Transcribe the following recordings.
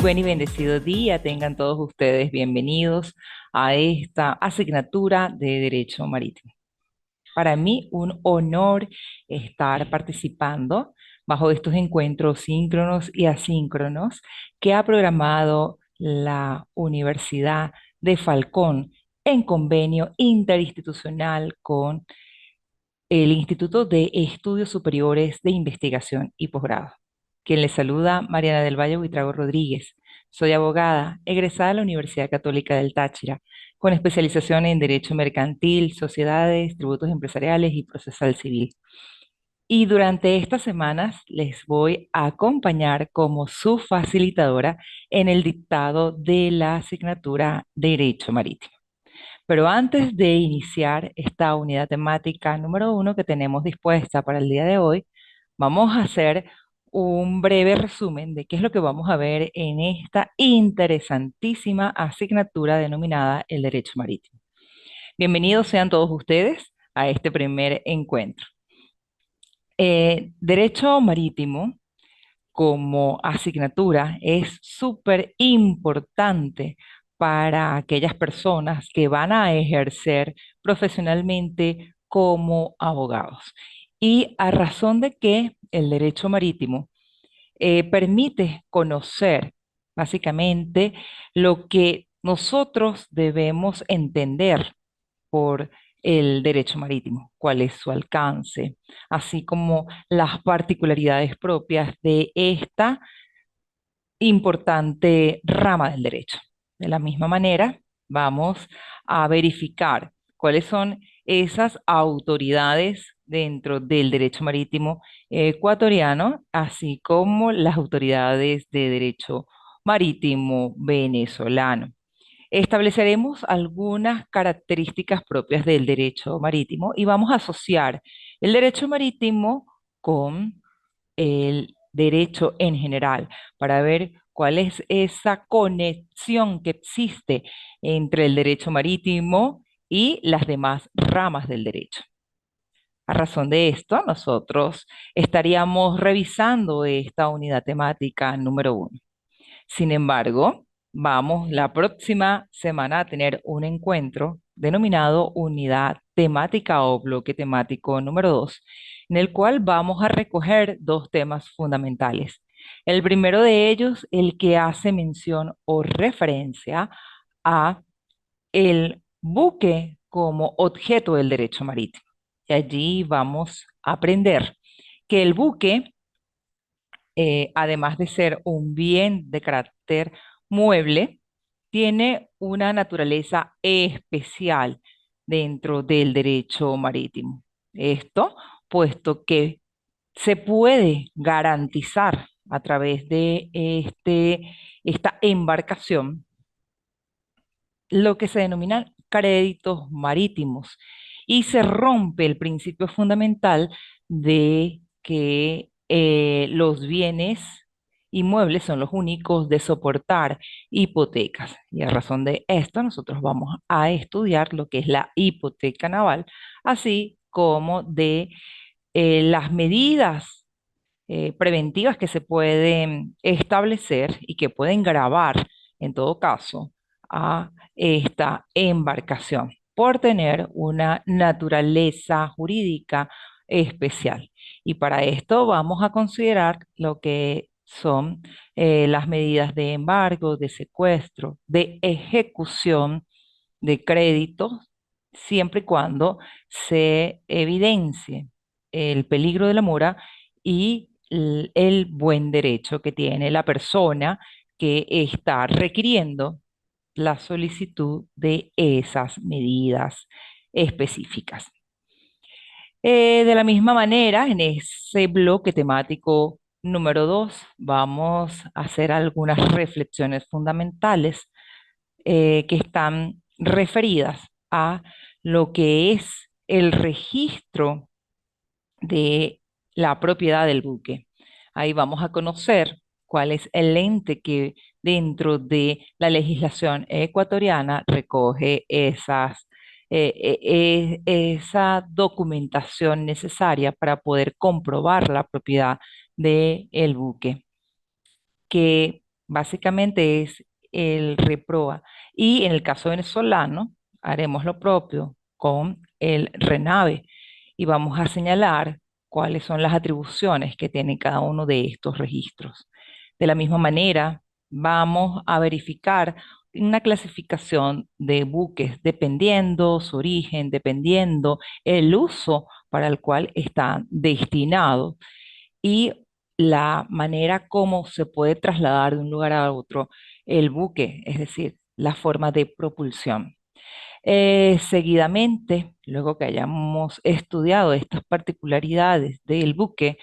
buen y bendecido día tengan todos ustedes bienvenidos a esta asignatura de Derecho Marítimo. Para mí, un honor estar participando bajo estos encuentros síncronos y asíncronos que ha programado la Universidad de Falcón en convenio interinstitucional con el Instituto de Estudios Superiores de Investigación y Posgrado. Quien les saluda, Mariana del Valle Buitrago Rodríguez. Soy abogada, egresada de la Universidad Católica del Táchira, con especialización en Derecho Mercantil, Sociedades, Tributos Empresariales y Procesal Civil. Y durante estas semanas les voy a acompañar como su facilitadora en el dictado de la asignatura Derecho Marítimo. Pero antes de iniciar esta unidad temática número 1 que tenemos dispuesta para el día de hoy, vamos a hacer un breve resumen de qué es lo que vamos a ver en esta interesantísima asignatura denominada el Derecho Marítimo. Bienvenidos sean todos ustedes a este primer encuentro. Derecho Marítimo como asignatura es súper importante para aquellas personas que van a ejercer profesionalmente como abogados. Y a razón de que el derecho marítimo permite conocer básicamente lo que nosotros debemos entender por el derecho marítimo, cuál es su alcance, así como las particularidades propias de esta importante rama del derecho. De la misma manera, vamos a verificar cuáles son esas autoridades dentro del derecho marítimo ecuatoriano, así como las autoridades de derecho marítimo venezolano. Estableceremos algunas características propias del derecho marítimo y vamos a asociar el derecho marítimo con el derecho en general para ver cuál es esa conexión que existe entre el derecho marítimo y las demás ramas del derecho. A razón de esto, nosotros estaríamos revisando esta unidad temática número 1. Sin embargo, vamos la próxima semana a tener un encuentro denominado unidad temática o bloque temático número 2, en el cual vamos a recoger dos temas fundamentales. El primero de ellos, el que hace mención o referencia a el buque como objeto del derecho marítimo. Y allí vamos a aprender que el buque además de ser un bien de carácter mueble, tiene una naturaleza especial dentro del derecho marítimo. Esto, puesto que se puede garantizar a través de esta embarcación lo que se denominan créditos marítimos y se rompe el principio fundamental de que los bienes inmuebles son los únicos de soportar hipotecas. Y a razón de esto, nosotros vamos a estudiar lo que es la hipoteca naval, así como de las medidas preventivas que se pueden establecer y que pueden gravar, en todo caso, a esta embarcación por tener una naturaleza jurídica especial. Y para esto vamos a considerar lo que son las medidas de embargo, de secuestro, de ejecución de créditos, siempre y cuando se evidencie el peligro de la mora y el buen derecho que tiene la persona que está requiriendo la solicitud de esas medidas específicas. De la misma manera, en ese bloque temático número 2, vamos a hacer algunas reflexiones fundamentales que están referidas a lo que es el registro de la propiedad del buque. Ahí vamos a conocer cuál es el ente que dentro de la legislación ecuatoriana recoge esa documentación necesaria para poder comprobar la propiedad del buque, que Básicamente es el REPROA. Y en el caso venezolano, haremos lo propio con el RENAVE y vamos a señalar cuáles son las atribuciones que tiene cada uno de estos registros. De la misma manera, vamos a verificar una clasificación de buques dependiendo su origen, dependiendo el uso para el cual están destinados y la manera como se puede trasladar de un lugar a otro el buque, es decir, la forma de propulsión. Seguidamente, luego que hayamos estudiado estas particularidades del buque,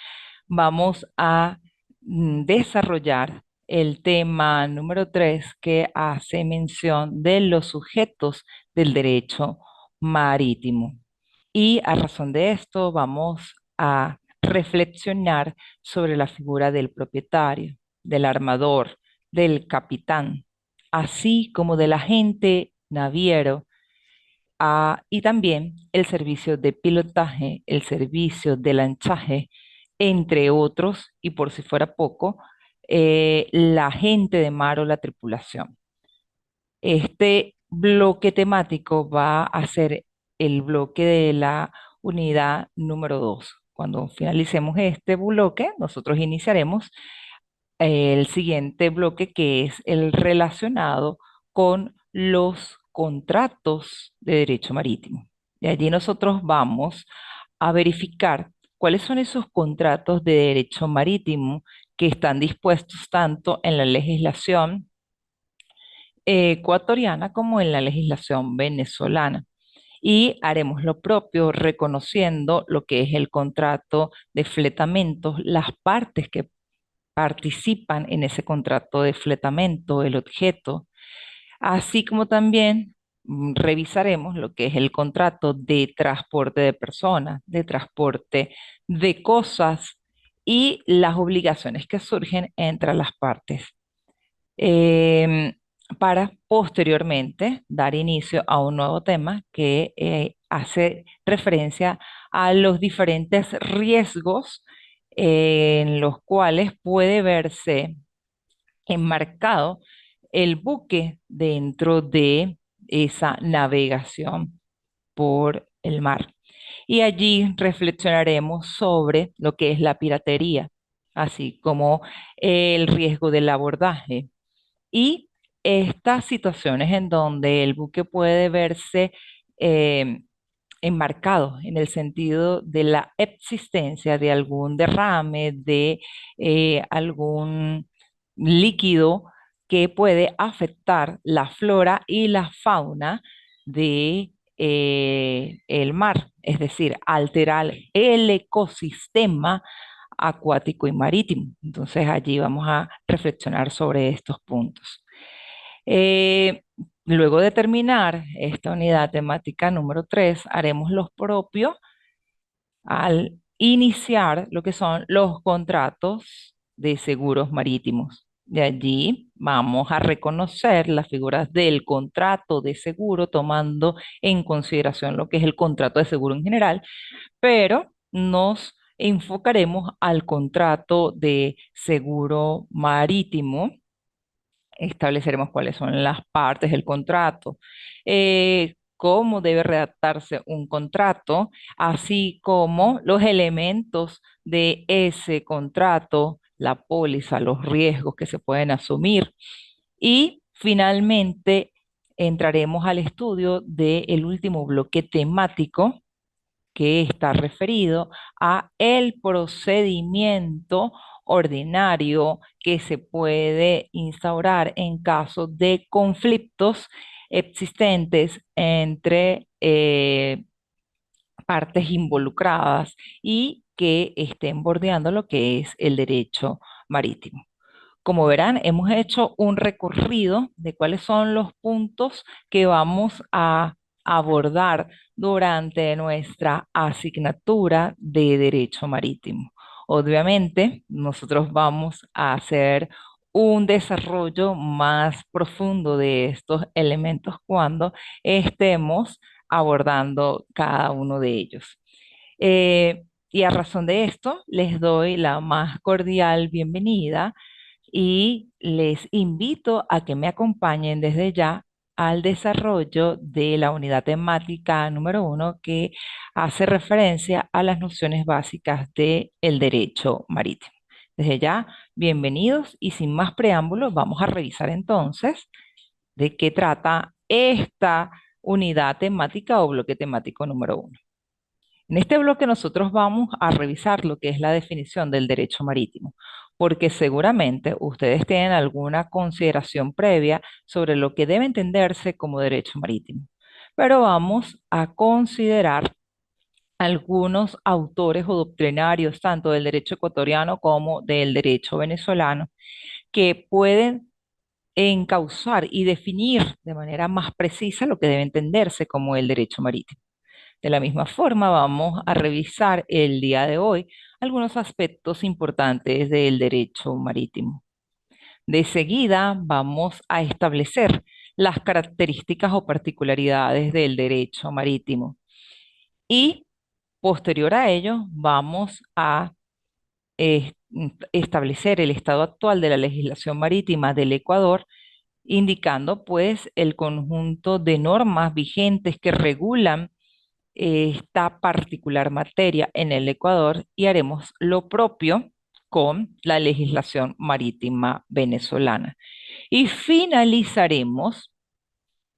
vamos a desarrollar el tema número 3 que hace mención de los sujetos del derecho marítimo. Y a razón de esto vamos a reflexionar sobre la figura del propietario, del armador, del capitán, así como del agente naviero, y también el servicio de pilotaje, el servicio de lanchaje, entre otros, y por si fuera poco, la gente de mar o la tripulación. Este bloque temático va a ser el bloque de la unidad número 2. Cuando finalicemos este bloque, nosotros iniciaremos el siguiente bloque que es el relacionado con los contratos de derecho marítimo. De allí nosotros vamos a verificar cuáles son esos contratos de derecho marítimo que están dispuestos tanto en la legislación ecuatoriana como en la legislación venezolana. Y haremos lo propio reconociendo lo que es el contrato de fletamentos, las partes que participan en ese contrato de fletamento, el objeto, así como también revisaremos lo que es el contrato de transporte de personas, de transporte de cosas y las obligaciones que surgen entre las partes, em, para posteriormente dar inicio a un nuevo tema que hace referencia a los diferentes riesgos en los cuales puede verse enmarcado el buque dentro de esa navegación por el mar. Y allí reflexionaremos sobre lo que es la piratería, así como el riesgo del abordaje y estas situaciones en donde el buque puede verse eh, enmarcado en el sentido de la existencia de algún derrame, de algún líquido que puede afectar la flora y la fauna de el mar, es decir, alterar el ecosistema acuático y marítimo. Entonces allí vamos a reflexionar sobre estos puntos. Eh, Luego de terminar esta unidad temática número 3, haremos los propios al iniciar lo que son los contratos de seguros marítimos. De allí vamos a reconocer las figuras del contrato de seguro, tomando en consideración lo que es el contrato de seguro en general, pero nos enfocaremos al contrato de seguro marítimo. Estableceremos cuáles son las partes del contrato, cómo debe redactarse un contrato, así como los elementos de ese contrato, la póliza, los riesgos que se pueden asumir. Y finalmente entraremos al estudio del último bloque temático que está referido a el procedimiento ordinario que se puede instaurar en caso de conflictos existentes entre partes involucradas y que estén bordeando lo que es el derecho marítimo. Como verán, hemos hecho un recorrido de cuáles son los puntos que vamos a abordar durante nuestra asignatura de Derecho Marítimo. Obviamente, nosotros vamos a hacer un desarrollo más profundo de estos elementos cuando estemos abordando cada uno de ellos. Y a razón de esto, les doy la más cordial bienvenida y les invito a que me acompañen desde ya al desarrollo de la unidad temática número 1 que hace referencia a las nociones básicas del derecho marítimo. Desde ya, bienvenidos y sin más preámbulos, vamos a revisar entonces de qué trata esta unidad temática o bloque temático número 1. En este bloque nosotros vamos a revisar lo que es la definición del derecho marítimo, porque seguramente ustedes tienen alguna consideración previa sobre lo que debe entenderse como derecho marítimo. Pero vamos a considerar algunos autores o doctrinarios, tanto del derecho ecuatoriano como del derecho venezolano, que pueden encauzar y definir de manera más precisa lo que debe entenderse como el derecho marítimo. De la misma forma, vamos a revisar el día de hoy algunos aspectos importantes del derecho marítimo. De seguida, vamos a establecer las características o particularidades del derecho marítimo y posterior a ello vamos a eh, establecer el estado actual de la legislación marítima del Ecuador, indicando pues el conjunto de normas vigentes que regulan esta particular materia en el Ecuador y haremos lo propio con la legislación marítima venezolana. Y finalizaremos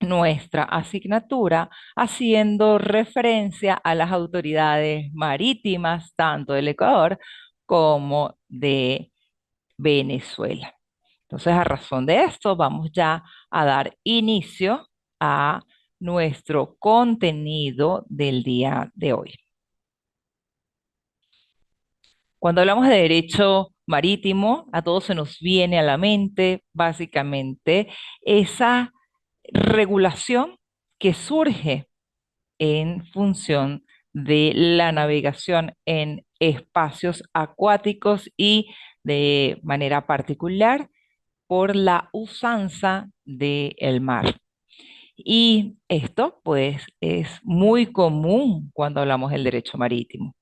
nuestra asignatura haciendo referencia a las autoridades marítimas, tanto del Ecuador como de Venezuela. Entonces, a razón de esto, vamos ya a dar inicio a nuestro contenido del día de hoy. Cuando hablamos de derecho marítimo, a todos se nos viene a la mente básicamente esa regulación que surge en función de la navegación en espacios acuáticos y de manera particular por la usanza del mar. Y esto, pues, es muy común cuando hablamos del derecho marítimo.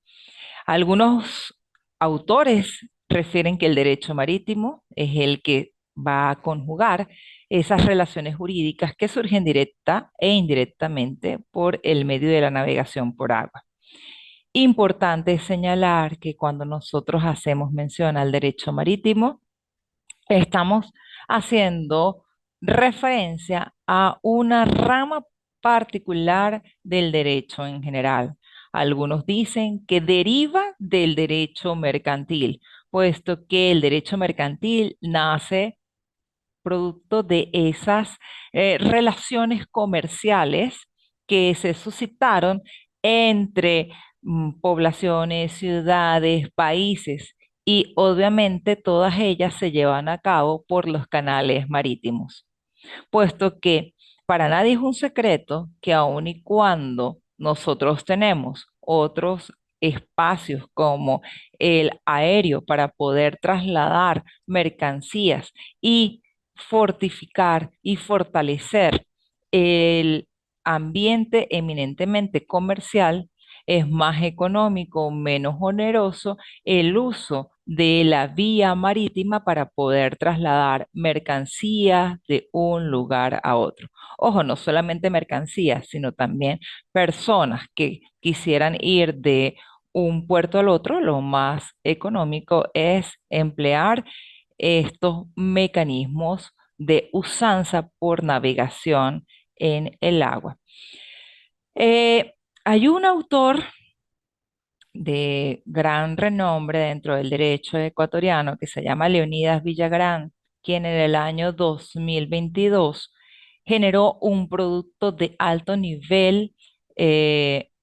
Algunos autores refieren que el derecho marítimo es el que va a conjugar esas relaciones jurídicas que surgen directa e indirectamente por el medio de la navegación por agua. Importante señalar que cuando nosotros hacemos mención al derecho marítimo, estamos haciendo referencia a una rama particular del derecho en general. Algunos dicen que deriva del derecho mercantil, puesto que el derecho mercantil nace producto de esas relaciones comerciales que se suscitaron entre poblaciones, ciudades, países, y obviamente todas ellas se llevan a cabo por los canales marítimos, puesto que para nadie es un secreto que aun y cuando nosotros tenemos otros espacios como el aéreo para poder trasladar mercancías y fortificar y fortalecer el ambiente eminentemente comercial, es más económico, menos oneroso el uso de la vía marítima para poder trasladar mercancías de un lugar a otro. Ojo, no solamente mercancías, sino también personas que quisieran ir de un puerto al otro. Lo más económico es emplear estos mecanismos de usanza por navegación en el agua. Eh, Hay un autor de gran renombre dentro del derecho ecuatoriano que se llama Leonidas Villagrán, quien en el año 2022 generó un producto de alto nivel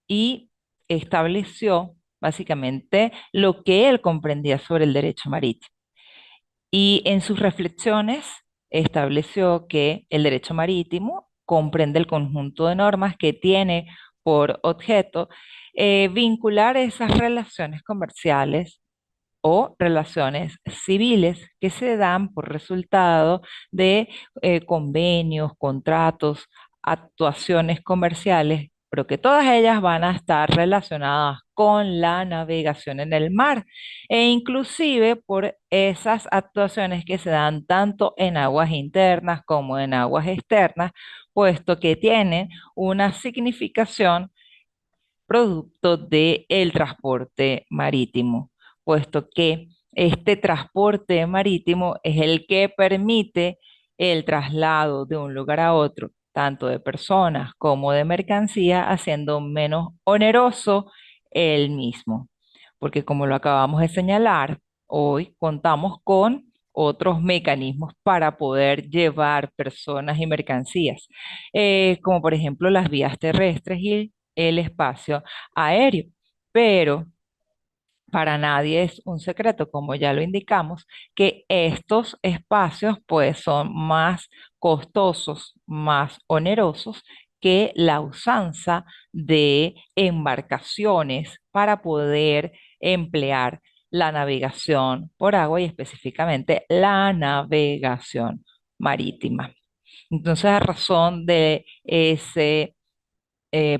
y estableció básicamente lo que él comprendía sobre el derecho marítimo. Y en sus reflexiones estableció que el derecho marítimo comprende el conjunto de normas que tiene por objeto vincular esas relaciones comerciales o relaciones civiles que se dan por resultado de convenios, contratos, actuaciones comerciales, pero que todas ellas van a estar relacionadas con la navegación en el mar e inclusive por esas actuaciones que se dan tanto en aguas internas como en aguas externas, puesto que tienen una significación producto del transporte marítimo, puesto que este transporte marítimo es el que permite el traslado de un lugar a otro, tanto de personas como de mercancía, haciendo menos oneroso el mismo. Porque como lo acabamos de señalar, hoy contamos con otros mecanismos para poder llevar personas y mercancías, como por ejemplo las vías terrestres y el espacio aéreo. Pero para nadie es un secreto, como ya lo indicamos, que estos espacios pues son más costosos, más onerosos que la usanza de embarcaciones para poder emplear la navegación por agua y específicamente la navegación marítima. Entonces, a razón de ese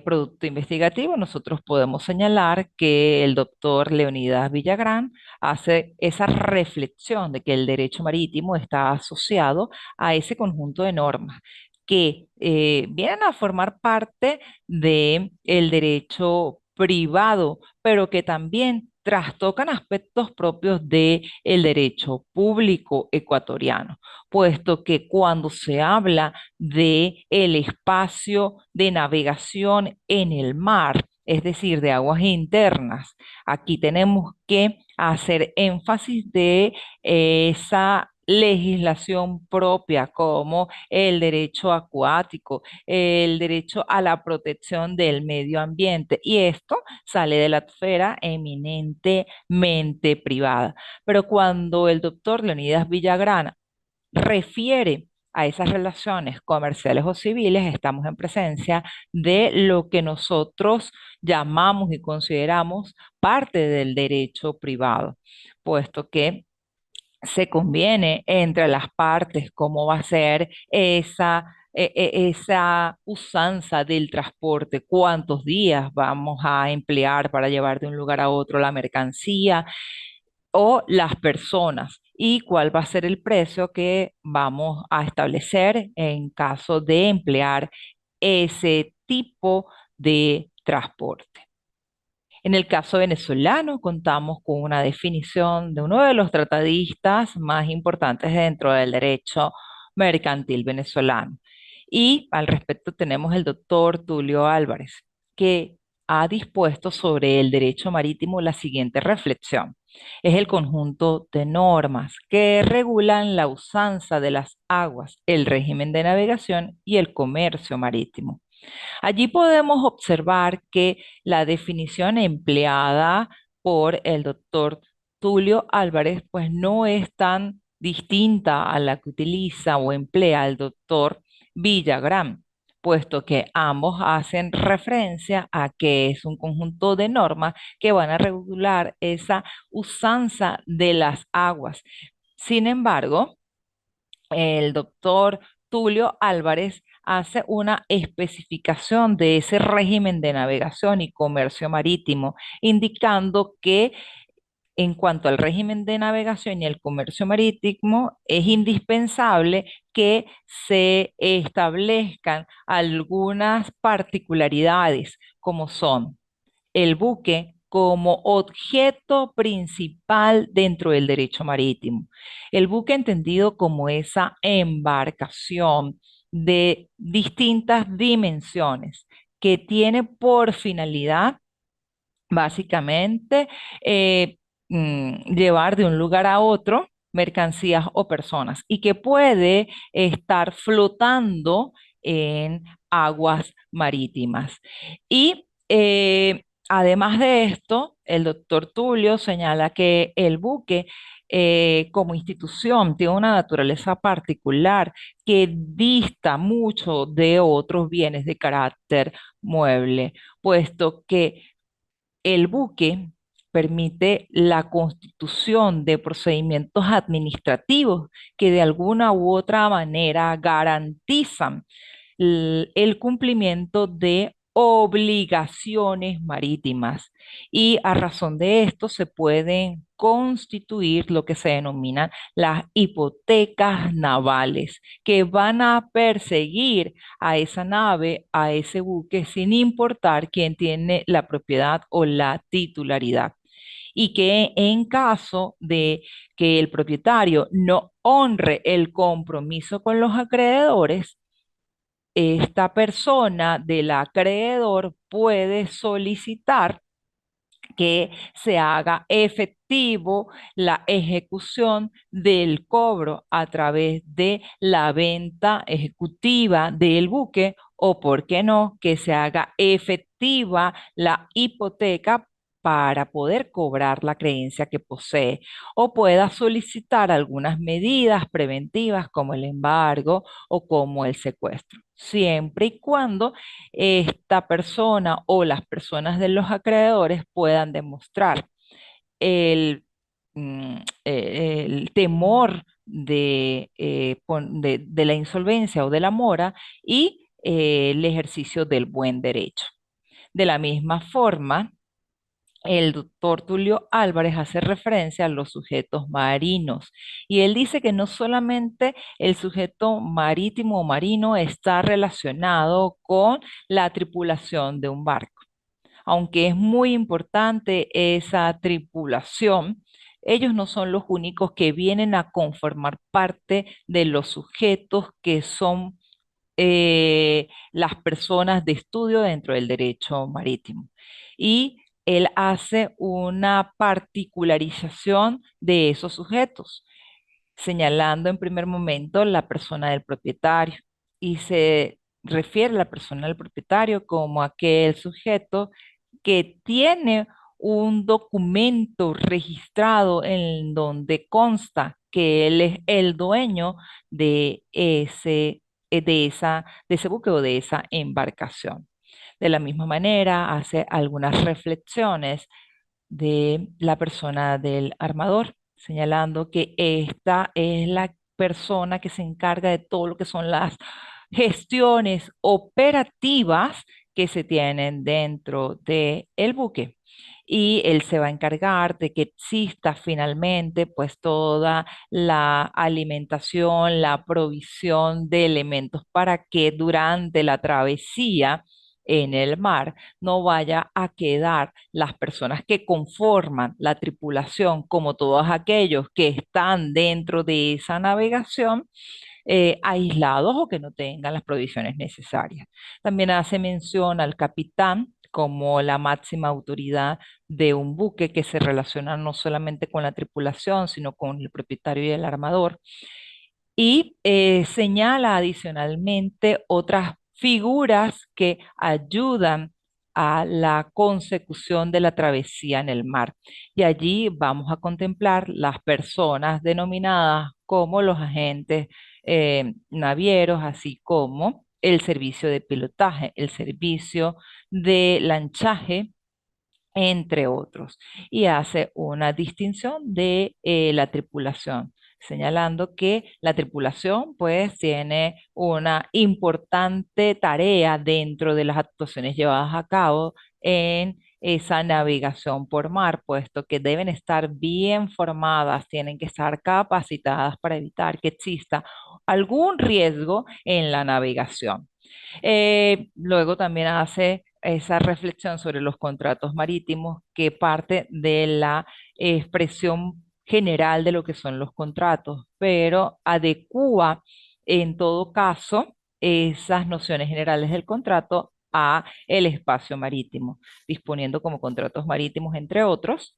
producto investigativo, nosotros podemos señalar que el doctor Leonidas Villagrán hace esa reflexión de que el derecho marítimo está asociado a ese conjunto de normas que vienen a formar parte del derecho privado, pero que también trastocan aspectos propios del derecho público ecuatoriano, puesto que cuando se habla de el espacio de navegación en el mar, es decir, de aguas internas. Aquí tenemos que hacer énfasis de esa legislación propia como el derecho acuático, el derecho a la protección del medio ambiente y esto sale de la esfera eminentemente privada. Pero cuando el doctor Leonidas Villagrán refiere a esas relaciones comerciales o civiles, estamos en presencia de lo que nosotros llamamos y consideramos parte del derecho privado, puesto que se conviene entre las partes cómo va a ser esa usanza del transporte, cuántos días vamos a emplear para llevar de un lugar a otro la mercancía, o las personas y cuál va a ser el precio que vamos a establecer en caso de emplear ese tipo de transporte. En el caso venezolano, contamos con una definición de uno de los tratadistas más importantes dentro del derecho mercantil venezolano. Y al respecto tenemos el doctor Tulio Álvarez, que ha dispuesto sobre el derecho marítimo la siguiente reflexión. Es el conjunto de normas que regulan la usanza de las aguas, el régimen de navegación y el comercio marítimo. Allí podemos observar que la definición empleada por el doctor Tulio Álvarez, pues no es tan distinta a la que utiliza o emplea el doctor Villagrán, puesto que ambos hacen referencia a que es un conjunto de normas que van a regular esa usanza de las aguas. Sin embargo, el doctor Tulio Álvarez hace una especificación de ese régimen de navegación y comercio marítimo, indicando que en cuanto al régimen de navegación y el comercio marítimo, es indispensable que se establezcan algunas particularidades, como son el buque como objeto principal dentro del derecho marítimo. El buque entendido como esa embarcación de distintas dimensiones que tiene por finalidad básicamente llevar de un lugar a otro mercancías o personas y que puede estar flotando en aguas marítimas. Y además de esto, el doctor Tulio señala que el buque como institución tiene una naturaleza particular que dista mucho de otros bienes de carácter mueble, puesto que el buque permite la constitución de procedimientos administrativos que de alguna u otra manera garantizan el cumplimiento de obligaciones marítimas. Y a razón de esto se pueden constituir lo que se denominan las hipotecas navales, que van a perseguir a esa nave, a ese buque, sin importar quién tiene la propiedad o la titularidad. Y que en caso de que el propietario no honre el compromiso con los acreedores, esta persona del acreedor puede solicitar que se haga efectivo la ejecución del cobro a través de la venta ejecutiva del buque o, por qué no, que se haga efectiva la hipoteca para poder cobrar la creencia que posee, o pueda solicitar algunas medidas preventivas como el embargo o como el secuestro, siempre y cuando esta persona o las personas de los acreedores puedan demostrar el, el temor de la insolvencia o de la mora y el ejercicio del buen derecho. De la misma forma, el doctor Tulio Álvarez hace referencia a los sujetos marinos y él dice que no solamente el sujeto marítimo o marino está relacionado con la tripulación de un barco, aunque es muy importante esa tripulación. Ellos no son los únicos que vienen a conformar parte de los sujetos que son las personas de estudio dentro del derecho marítimo. Y él hace una particularización de esos sujetos, señalando en primer momento la persona del propietario y se refiere a la persona del propietario como aquel sujeto que tiene un documento registrado en donde consta que él es el dueño de de ese buque o de esa embarcación. De la misma manera, hace algunas reflexiones de la persona del armador, señalando que esta es la persona que se encarga de todo lo que son las gestiones operativas que se tienen dentro del buque. Y él se va a encargar de que exista finalmente pues toda la alimentación, la provisión de elementos para que durante la travesía en el mar no vaya a quedar las personas que conforman la tripulación, como todos aquellos que están dentro de esa navegación, aislados o que no tengan las provisiones necesarias. También hace mención al capitán como la máxima autoridad de un buque que se relaciona no solamente con la tripulación, sino con el propietario y el armador. Y señala adicionalmente otras figuras que ayudan a la consecución de la travesía en el mar. Y allí vamos a contemplar las personas denominadas como los agentes navieros, así como el servicio de pilotaje, el servicio de lanchaje, entre otros, y hace una distinción de la tripulación, señalando que la tripulación pues tiene una importante tarea dentro de las actuaciones llevadas a cabo en esa navegación por mar, puesto que deben estar bien formadas, tienen que estar capacitadas para evitar que exista algún riesgo en la navegación. Luego también hace esa reflexión sobre los contratos marítimos que parte de la expresión general de lo que son los contratos, pero adecúa en todo caso esas nociones generales del contrato a el espacio marítimo, disponiendo como contratos marítimos, entre otros,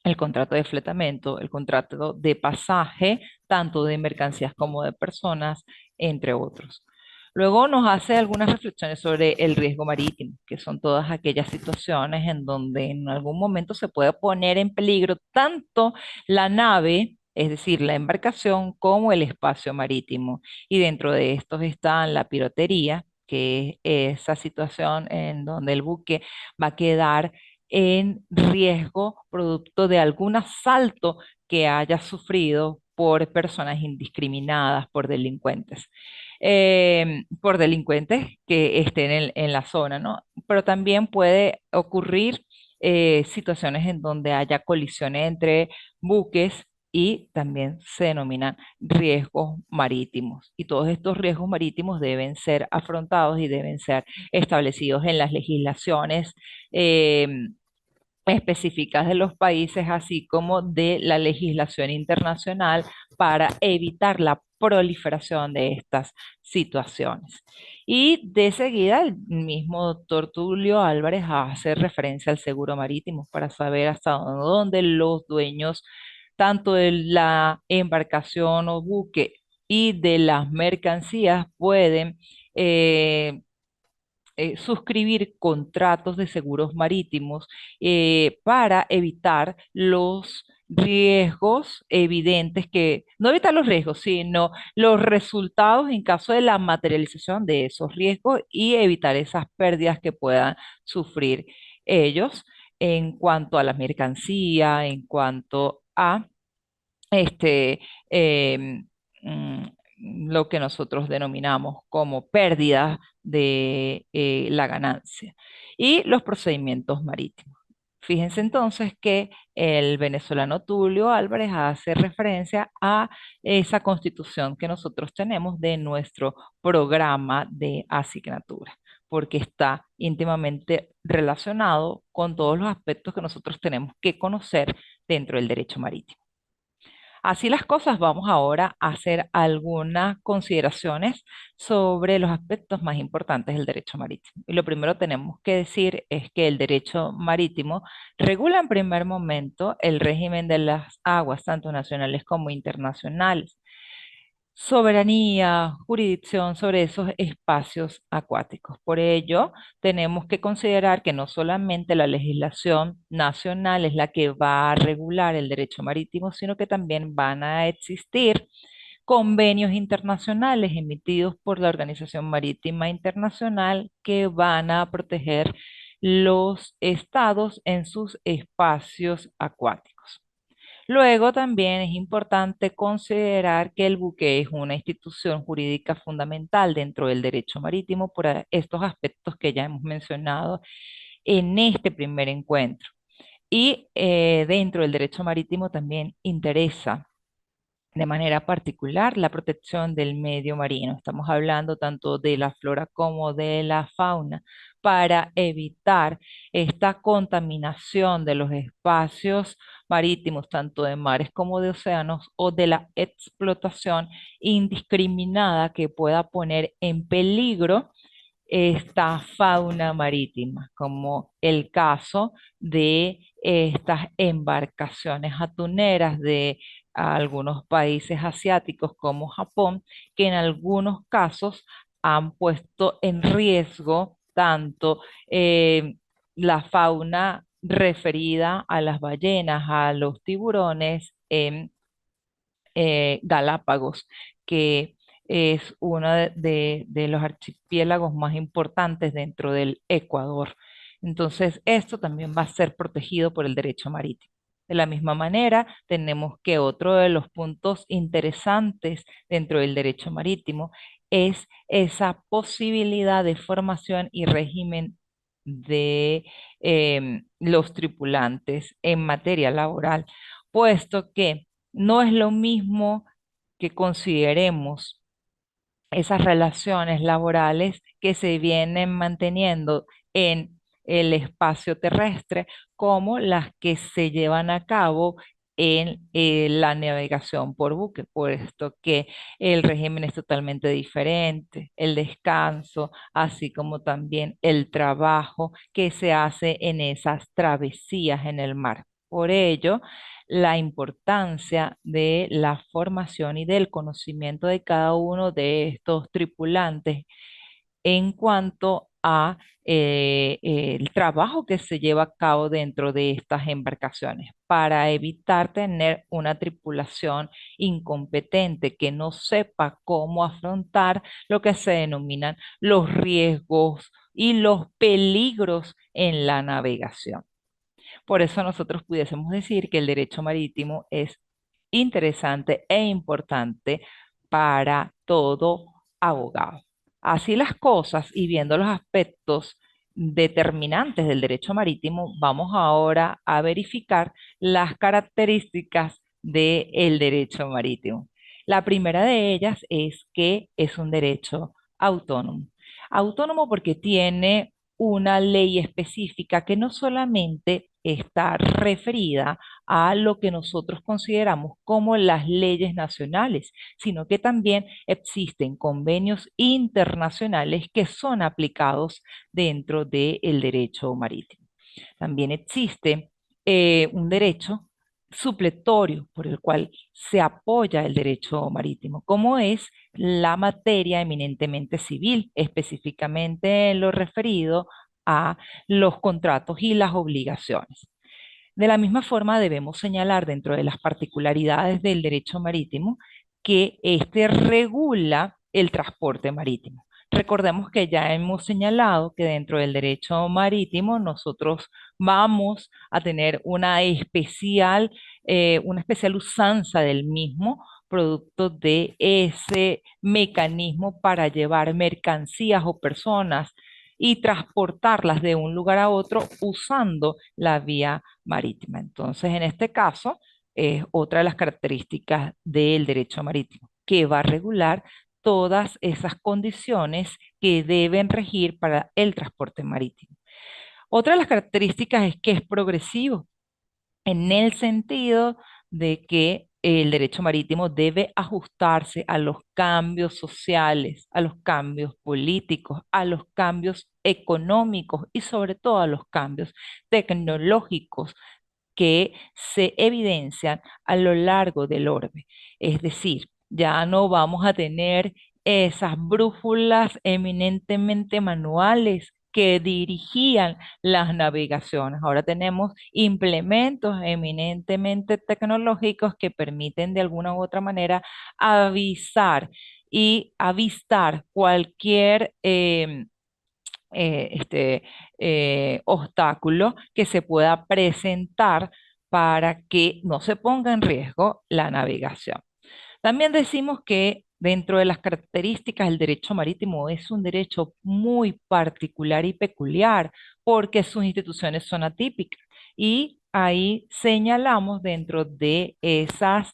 el contrato de fletamento, el contrato de pasaje, tanto de mercancías como de personas, entre otros. Luego nos hace algunas reflexiones sobre el riesgo marítimo, que son todas aquellas situaciones en donde en algún momento se puede poner en peligro tanto la nave, es decir, la embarcación, como el espacio marítimo. Y dentro de estos están la piratería, que es esa situación en donde el buque va a quedar en riesgo producto de algún asalto que haya sufrido por personas indiscriminadas, por delincuentes. por delincuentes que estén en la zona, ¿no? Pero también puede ocurrir situaciones en donde haya colisiones entre buques y también se denominan riesgos marítimos. Y todos estos riesgos marítimos deben ser afrontados y deben ser establecidos en las legislaciones eh, específicas de los países, así como de la legislación internacional para evitar la proliferación de estas situaciones. Y de seguida, el mismo doctor Tulio Álvarez hace referencia al seguro marítimo para saber hasta dónde los dueños, tanto de la embarcación o buque y de las mercancías, pueden suscribir contratos de seguros marítimos para evitar los riesgos evidentes que, no evitar los riesgos, sino los resultados en caso de la materialización de esos riesgos y evitar esas pérdidas que puedan sufrir ellos en cuanto a la mercancía, en cuanto a este, em, mm, lo que nosotros denominamos como pérdida de la ganancia y los procedimientos marítimos. Fíjense entonces que el venezolano Tulio Álvarez hace referencia a esa constitución que nosotros tenemos de nuestro programa de asignatura, porque está íntimamente relacionado con todos los aspectos que nosotros tenemos que conocer dentro del derecho marítimo. Así las cosas, vamos ahora a hacer algunas consideraciones sobre los aspectos más importantes del derecho marítimo. Y lo primero que tenemos que decir es que el derecho marítimo regula en primer momento el régimen de las aguas, tanto nacionales como internacionales, soberanía, jurisdicción sobre esos espacios acuáticos. Por ello, tenemos que considerar que no solamente la legislación nacional es la que va a regular el derecho marítimo, sino que también van a existir convenios internacionales emitidos por la Organización Marítima Internacional que van a proteger los estados en sus espacios acuáticos. Luego también es importante considerar que el buque es una institución jurídica fundamental dentro del derecho marítimo por estos aspectos que ya hemos mencionado en este primer encuentro. Y dentro del derecho marítimo también interesa de manera particular la protección del medio marino. Estamos hablando tanto de la flora como de la fauna para evitar esta contaminación de los espacios marítimos, tanto de mares como de océanos, o de la explotación indiscriminada que pueda poner en peligro esta fauna marítima, como el caso de estas embarcaciones atuneras de algunos países asiáticos como Japón, que en algunos casos han puesto en riesgo tanto la fauna referida a las ballenas, a los tiburones en Galápagos, que es uno de los archipiélagos más importantes dentro del Ecuador. Entonces, esto también va a ser protegido por el derecho marítimo. De la misma manera, tenemos que otro de los puntos interesantes dentro del derecho marítimo es esa posibilidad de formación y régimen de los tripulantes en materia laboral, puesto que no es lo mismo que consideremos esas relaciones laborales que se vienen manteniendo en el espacio terrestre como las que se llevan a cabo en la navegación por buque, puesto que el régimen es totalmente diferente, el descanso, así como también el trabajo que se hace en esas travesías en el mar. Por ello, la importancia de la formación y del conocimiento de cada uno de estos tripulantes en cuanto a el trabajo que se lleva a cabo dentro de estas embarcaciones para evitar tener una tripulación incompetente que no sepa cómo afrontar lo que se denominan los riesgos y los peligros en la navegación. Por eso nosotros pudiésemos decir que el derecho marítimo es interesante e importante para todo abogado. Así las cosas y viendo los aspectos determinantes del derecho marítimo, vamos ahora a verificar las características del derecho marítimo. La primera de ellas es que es un derecho autónomo. Autónomo porque tiene una ley específica que no solamente está referida a lo que nosotros consideramos como las leyes nacionales, sino que también existen convenios internacionales que son aplicados dentro del derecho marítimo. También existe un derecho supletorio por el cual se apoya el derecho marítimo, como es la materia eminentemente civil, específicamente en lo referido a los contratos y las obligaciones. De la misma forma, debemos señalar dentro de las particularidades del derecho marítimo que éste regula el transporte marítimo. Recordemos que ya hemos señalado que dentro del derecho marítimo nosotros vamos a tener una especial usanza del mismo, producto de ese mecanismo para llevar mercancías o personas y transportarlas de un lugar a otro usando la vía marítima. Entonces, en este caso, es otra de las características del derecho marítimo, que va a regular todas esas condiciones que deben regir para el transporte marítimo. Otra de las características es que es progresivo en el sentido de que el derecho marítimo debe ajustarse a los cambios sociales, a los cambios políticos, a los cambios económicos y sobre todo a los cambios tecnológicos que se evidencian a lo largo del orbe. Es decir, ya no vamos a tener esas brújulas eminentemente manuales que dirigían las navegaciones. Ahora tenemos implementos eminentemente tecnológicos que permiten de alguna u otra manera avisar y avistar cualquier este, obstáculo que se pueda presentar para que no se ponga en riesgo la navegación. También decimos que dentro de las características del derecho marítimo es un derecho muy particular y peculiar porque sus instituciones son atípicas y ahí señalamos dentro de esas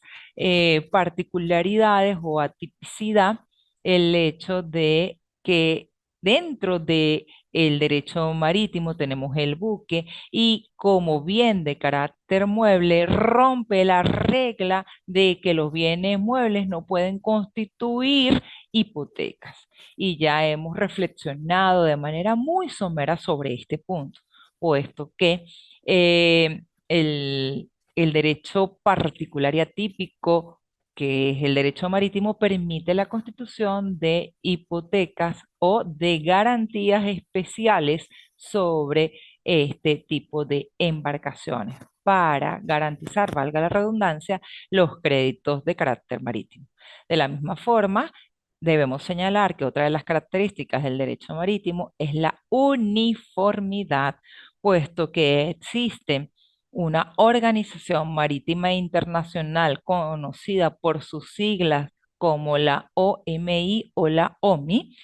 particularidades o atipicidad el hecho de que dentro de el derecho marítimo tenemos el buque y como bien de carácter mueble rompe la regla de que los bienes muebles no pueden constituir hipotecas. Y ya hemos reflexionado de manera muy somera sobre este punto, puesto que el derecho particular y atípico que es el derecho marítimo, permite la constitución de hipotecas o de garantías especiales sobre este tipo de embarcaciones para garantizar, valga la redundancia, los créditos de carácter marítimo. De la misma forma, debemos señalar que otra de las características del derecho marítimo es la uniformidad, puesto que existen una organización marítima internacional conocida por sus siglas como la OMI o la OMI,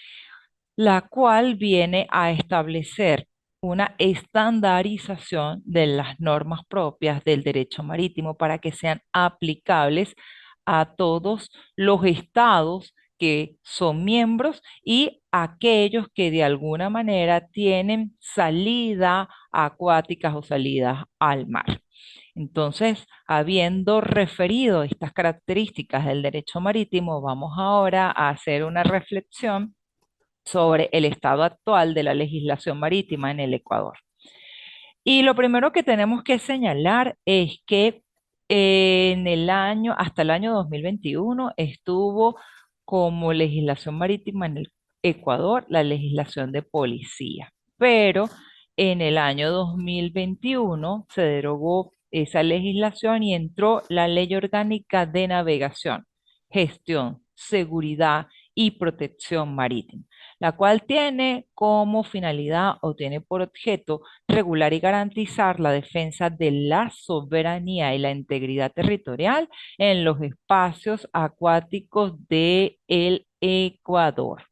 la cual viene a establecer una estandarización de las normas propias del derecho marítimo para que sean aplicables a todos los estados que son miembros y aquellos que de alguna manera tienen salida acuáticas o salidas al mar. Entonces, habiendo referido estas características del derecho marítimo, vamos ahora a hacer una reflexión sobre el estado actual de la legislación marítima en el Ecuador. Y lo primero que tenemos que señalar es que hasta el año 2021 estuvo como legislación marítima en el Ecuador la legislación de policía, pero en el año 2021 se derogó esa legislación y entró la Ley Orgánica de Navegación, Gestión, Seguridad y Protección Marítima, la cual tiene como finalidad o tiene por objeto regular y garantizar la defensa de la soberanía y la integridad territorial en los espacios acuáticos del Ecuador.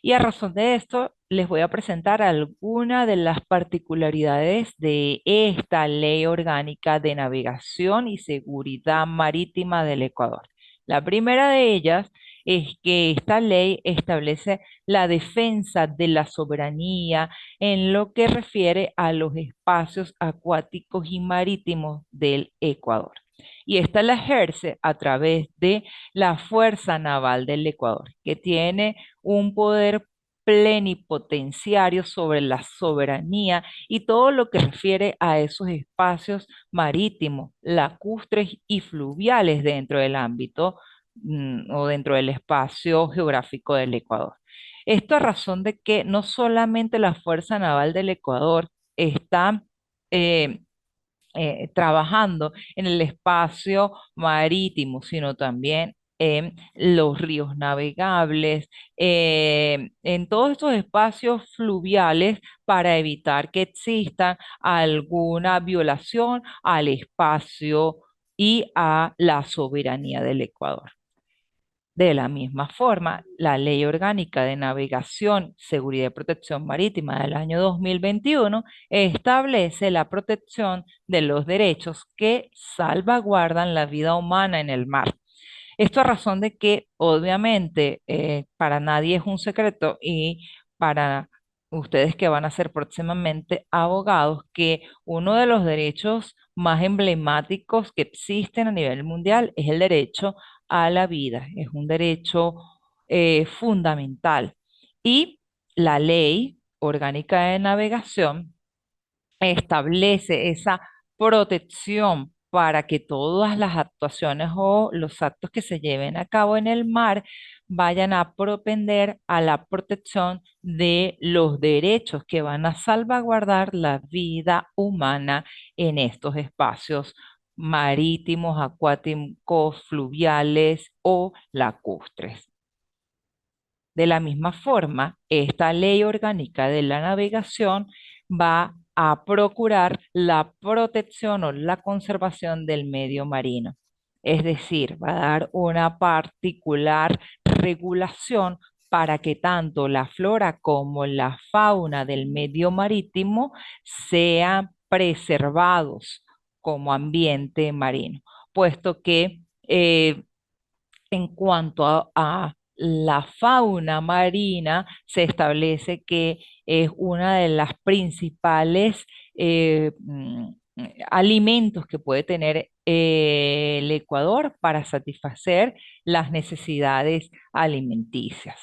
Y a razón de esto, les voy a presentar algunas de las particularidades de esta Ley Orgánica de Navegación y Seguridad Marítima del Ecuador. La primera de ellas es que esta ley establece la defensa de la soberanía en lo que refiere a los espacios acuáticos y marítimos del Ecuador. Y esta la ejerce a través de la Fuerza Naval del Ecuador, que tiene un poder plenipotenciario sobre la soberanía y todo lo que refiere a esos espacios marítimos, lacustres y fluviales dentro del ámbito o dentro del espacio geográfico del Ecuador. Esto a razón de que no solamente la Fuerza Naval del Ecuador está eh, trabajando en el espacio marítimo, sino también en los ríos navegables, en todos estos espacios fluviales para evitar que exista alguna violación al espacio y a la soberanía del Ecuador. De la misma forma, la Ley Orgánica de Navegación, Seguridad y Protección Marítima del año 2021 establece la protección de los derechos que salvaguardan la vida humana en el mar. Esto a razón de que, obviamente, para nadie es un secreto y para ustedes que van a ser próximamente abogados, que uno de los derechos más emblemáticos que existen a nivel mundial es el derecho a la vida. Es un derecho fundamental. Y la ley orgánica de navegación establece esa protección para que todas las actuaciones o los actos que se lleven a cabo en el mar vayan a propender a la protección de los derechos que van a salvaguardar la vida humana en estos espacios marítimos, acuáticos, fluviales o lacustres. De la misma forma, esta ley orgánica de la navegación va a procurar la protección o la conservación del medio marino. Es decir, va a dar una particular regulación para que tanto la flora como la fauna del medio marítimo sean preservados como ambiente marino, puesto que en cuanto a la fauna marina, se establece que es una de las principales alimentos que puede tener el Ecuador para satisfacer las necesidades alimenticias.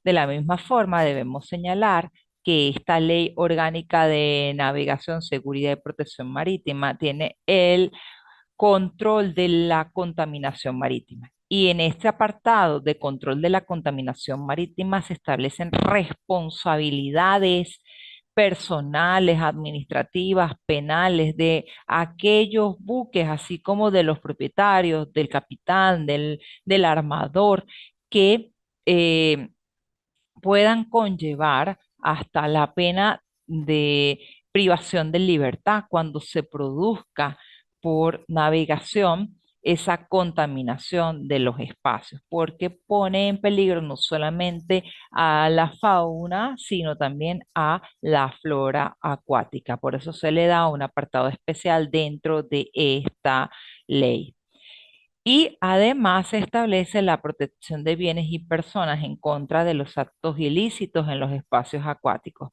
De la misma forma, debemos señalar que esta ley orgánica de navegación, seguridad y protección marítima tiene el control de la contaminación marítima. Y en este apartado de control de la contaminación marítima se establecen responsabilidades personales, administrativas, penales de aquellos buques, así como de los propietarios, del capitán, del armador, que eh, puedan conllevar hasta la pena de privación de libertad cuando se produzca por navegación esa contaminación de los espacios, porque pone en peligro no solamente a la fauna, sino también a la flora acuática. Por eso se le da un apartado especial dentro de esta ley. Y además se establece la protección de bienes y personas en contra de los actos ilícitos en los espacios acuáticos,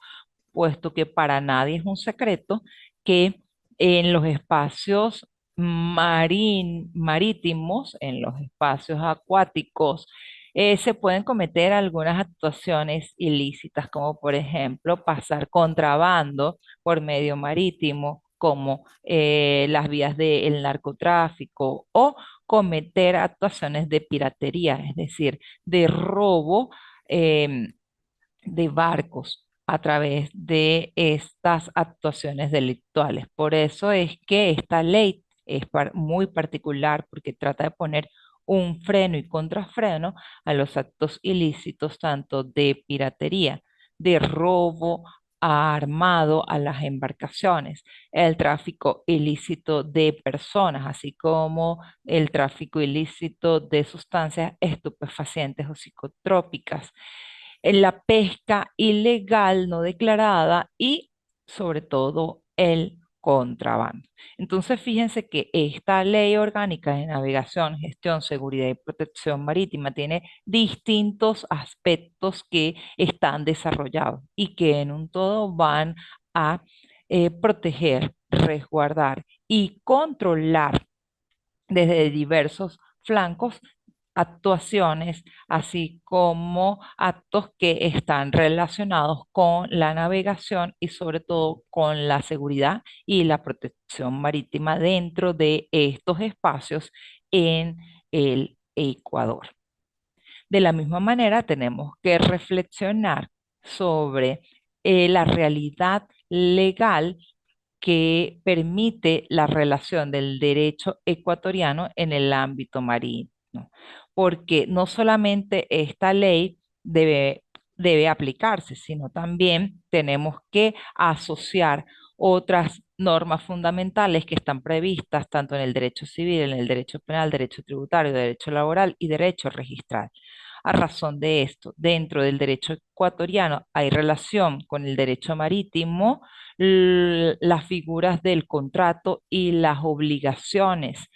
puesto que para nadie es un secreto que en los espacios marítimos, en los espacios acuáticos, se pueden cometer algunas actuaciones ilícitas, como por ejemplo pasar contrabando por medio marítimo, como las vías del narcotráfico o cometer actuaciones de piratería, es decir, de robo de barcos a través de estas actuaciones delictuales. Por eso es que esta ley es muy particular porque trata de poner un freno y contrafreno a los actos ilícitos tanto de piratería, de robo armado a las embarcaciones, el tráfico ilícito de personas, así como el tráfico ilícito de sustancias estupefacientes o psicotrópicas, en la pesca ilegal no declarada y sobre todo el contrabando. Entonces, fíjense que esta ley orgánica de navegación, gestión, seguridad y protección marítima tiene distintos aspectos que están desarrollados y que en un todo van a proteger, resguardar y controlar desde diversos flancos actuaciones, así como actos que están relacionados con la navegación y sobre todo con la seguridad y la protección marítima dentro de estos espacios en el Ecuador. De la misma manera, tenemos que reflexionar sobre la realidad legal que permite la relación del derecho ecuatoriano en el ámbito marino, porque no solamente esta ley debe aplicarse, sino también tenemos que asociar otras normas fundamentales que están previstas tanto en el derecho civil, en el derecho penal, derecho tributario, derecho laboral y derecho registral. A razón de esto, dentro del derecho ecuatoriano hay relación con el derecho marítimo, las figuras del contrato y las obligaciones,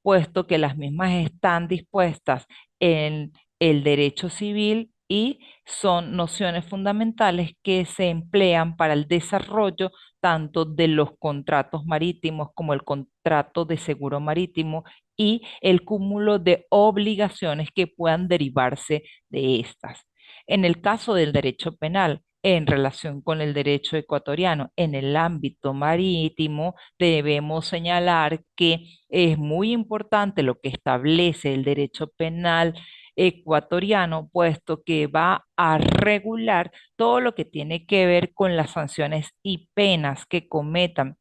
puesto que las mismas están dispuestas en el derecho civil y son nociones fundamentales que se emplean para el desarrollo tanto de los contratos marítimos como el contrato de seguro marítimo y el cúmulo de obligaciones que puedan derivarse de estas. En el caso del derecho penal, en relación con el derecho ecuatoriano en el ámbito marítimo, debemos señalar que es muy importante lo que establece el derecho penal ecuatoriano, puesto que va a regular todo lo que tiene que ver con las sanciones y penas que cometan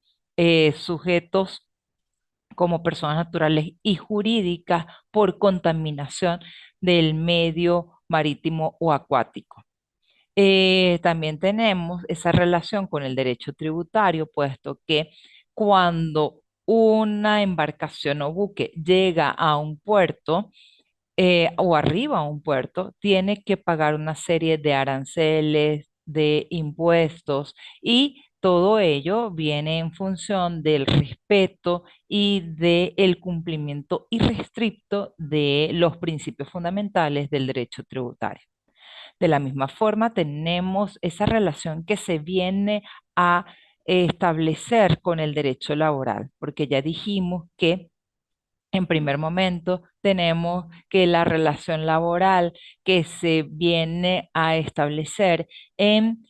sujetos como personas naturales y jurídicas por contaminación del medio marítimo o acuático. También tenemos esa relación con el derecho tributario, puesto que cuando una embarcación o buque llega a un puerto, o arriba a un puerto, tiene que pagar una serie de aranceles, de impuestos y todo ello viene en función del respeto y del cumplimiento irrestricto de los principios fundamentales del derecho tributario. De la misma forma, tenemos esa relación que se viene a establecer con el derecho laboral, porque ya dijimos que en primer momento, tenemos que la relación laboral que se viene a establecer en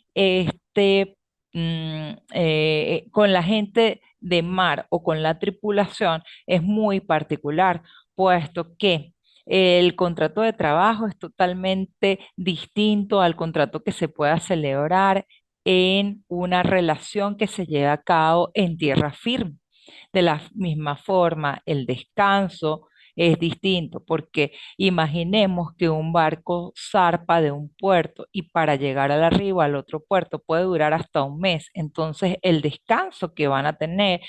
con la gente de mar o con la tripulación es muy particular, puesto que el contrato de trabajo es totalmente distinto al contrato que se pueda celebrar en una relación que se lleva a cabo en tierra firme. De la misma forma, el descanso es distinto porque imaginemos que un barco zarpa de un puerto y para llegar al arriba al otro puerto puede durar hasta un mes. Entonces, el descanso que van a tener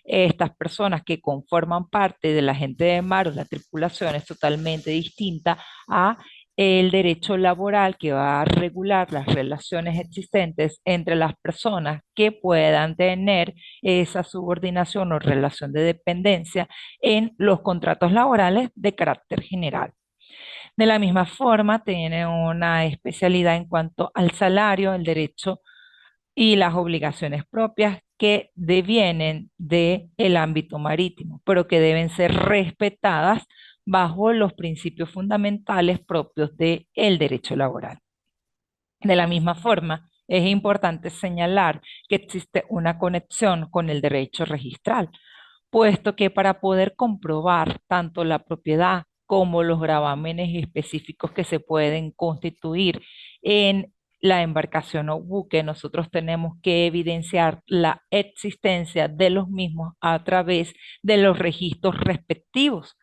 estas personas que conforman parte de la gente de mar o la tripulación es totalmente distinta a el derecho laboral que va a regular las relaciones existentes entre las personas que puedan tener esa subordinación o relación de dependencia en los contratos laborales de carácter general. De la misma forma, tiene una especialidad en cuanto al salario, el derecho y las obligaciones propias que devienen del ámbito marítimo, pero que deben ser respetadas bajo los principios fundamentales propios del derecho laboral. De la misma forma, es importante señalar que existe una conexión con el derecho registral, puesto que para poder comprobar tanto la propiedad como los gravámenes específicos que se pueden constituir en la embarcación o buque, nosotros tenemos que evidenciar la existencia de los mismos a través de los registros respectivos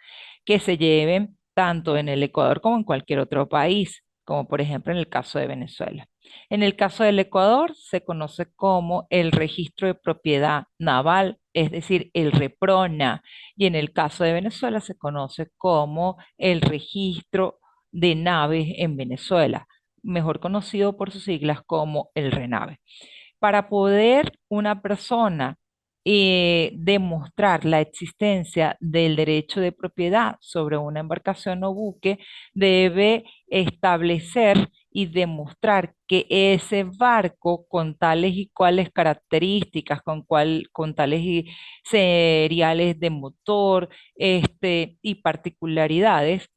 que se lleven tanto en el Ecuador como en cualquier otro país, como por ejemplo en el caso de Venezuela. En el caso del Ecuador se conoce como el registro de propiedad naval, es decir, el REPRONA, y en el caso de Venezuela se conoce como el registro de naves en Venezuela, mejor conocido por sus siglas como el RENAVE. Para poder una persona demostrar la existencia del derecho de propiedad sobre una embarcación o buque, debe establecer y demostrar que ese barco con tales y cuales características, con tales y seriales de motor, y particularidades,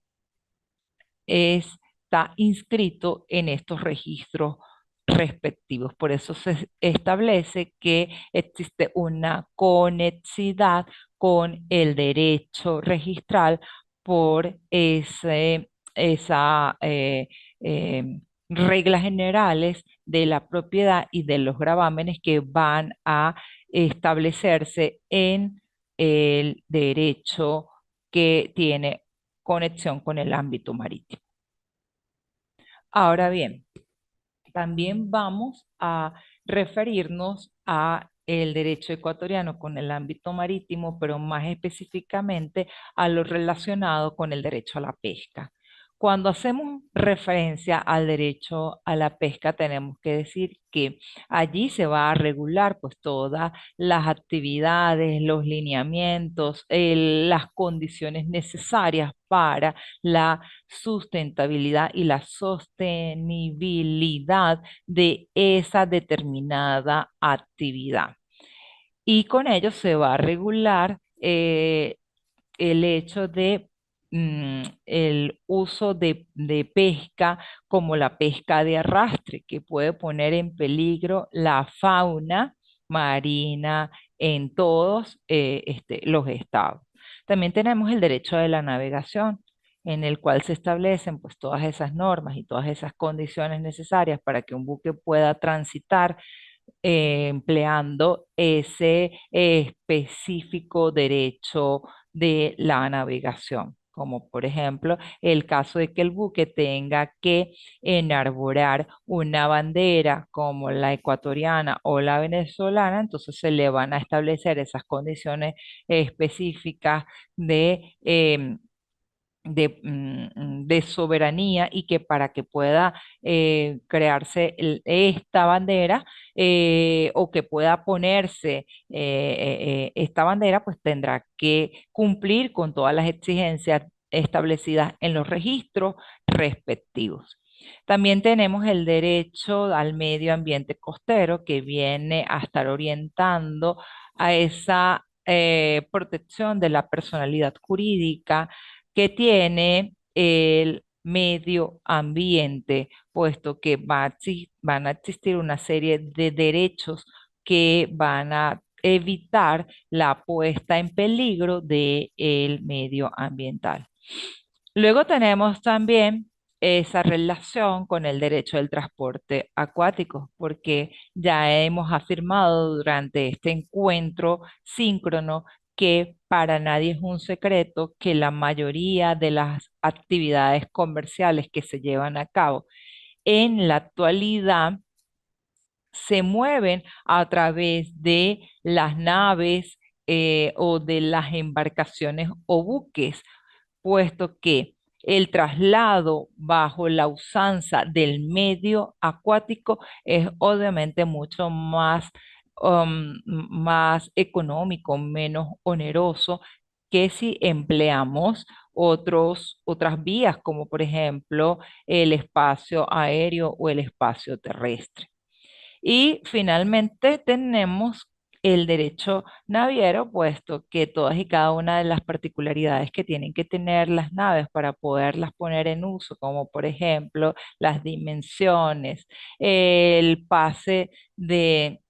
está inscrito en estos registros respectivos. Por eso se establece que existe una conexidad con el derecho registral por esa reglas generales de la propiedad y de los gravámenes que van a establecerse en el derecho que tiene conexión con el ámbito marítimo. Ahora bien, también vamos a referirnos a el derecho ecuatoriano con el ámbito marítimo, pero más específicamente a lo relacionado con el derecho a la pesca. Cuando hacemos referencia al derecho a la pesca, tenemos que decir que allí se va a regular pues todas las actividades, los lineamientos, las condiciones necesarias para la sustentabilidad y la sostenibilidad de esa determinada actividad. Y con ello se va a regular el hecho de el uso de pesca como la pesca de arrastre, que puede poner en peligro la fauna marina en todos los estados. También tenemos el derecho de la navegación, en el cual se establecen pues todas esas normas y todas esas condiciones necesarias para que un buque pueda transitar empleando ese específico derecho de la navegación, como por ejemplo el caso de que el buque tenga que enarborar una bandera como la ecuatoriana o la venezolana, entonces se le van a establecer esas condiciones específicas de soberanía y que para que pueda crearse esta bandera o que pueda ponerse esta bandera, pues tendrá que cumplir con todas las exigencias establecidas en los registros respectivos. También tenemos el derecho al medio ambiente costero que viene a estar orientando a esa protección de la personalidad jurídica que tiene el medio ambiente, puesto que van a existir una serie de derechos que van a evitar la puesta en peligro del medio ambiental. Luego tenemos también esa relación con el derecho del transporte acuático, porque ya hemos afirmado durante este encuentro síncrono que para nadie es un secreto que la mayoría de las actividades comerciales que se llevan a cabo en la actualidad se mueven a través de las naves o de las embarcaciones o buques, puesto que el traslado bajo la usanza del medio acuático es obviamente mucho más económico, menos oneroso que si empleamos otras vías, como por ejemplo el espacio aéreo o el espacio terrestre. Y finalmente tenemos el derecho naviero, puesto que todas y cada una de las particularidades que tienen que tener las naves para poderlas poner en uso, como por ejemplo las dimensiones, el pase de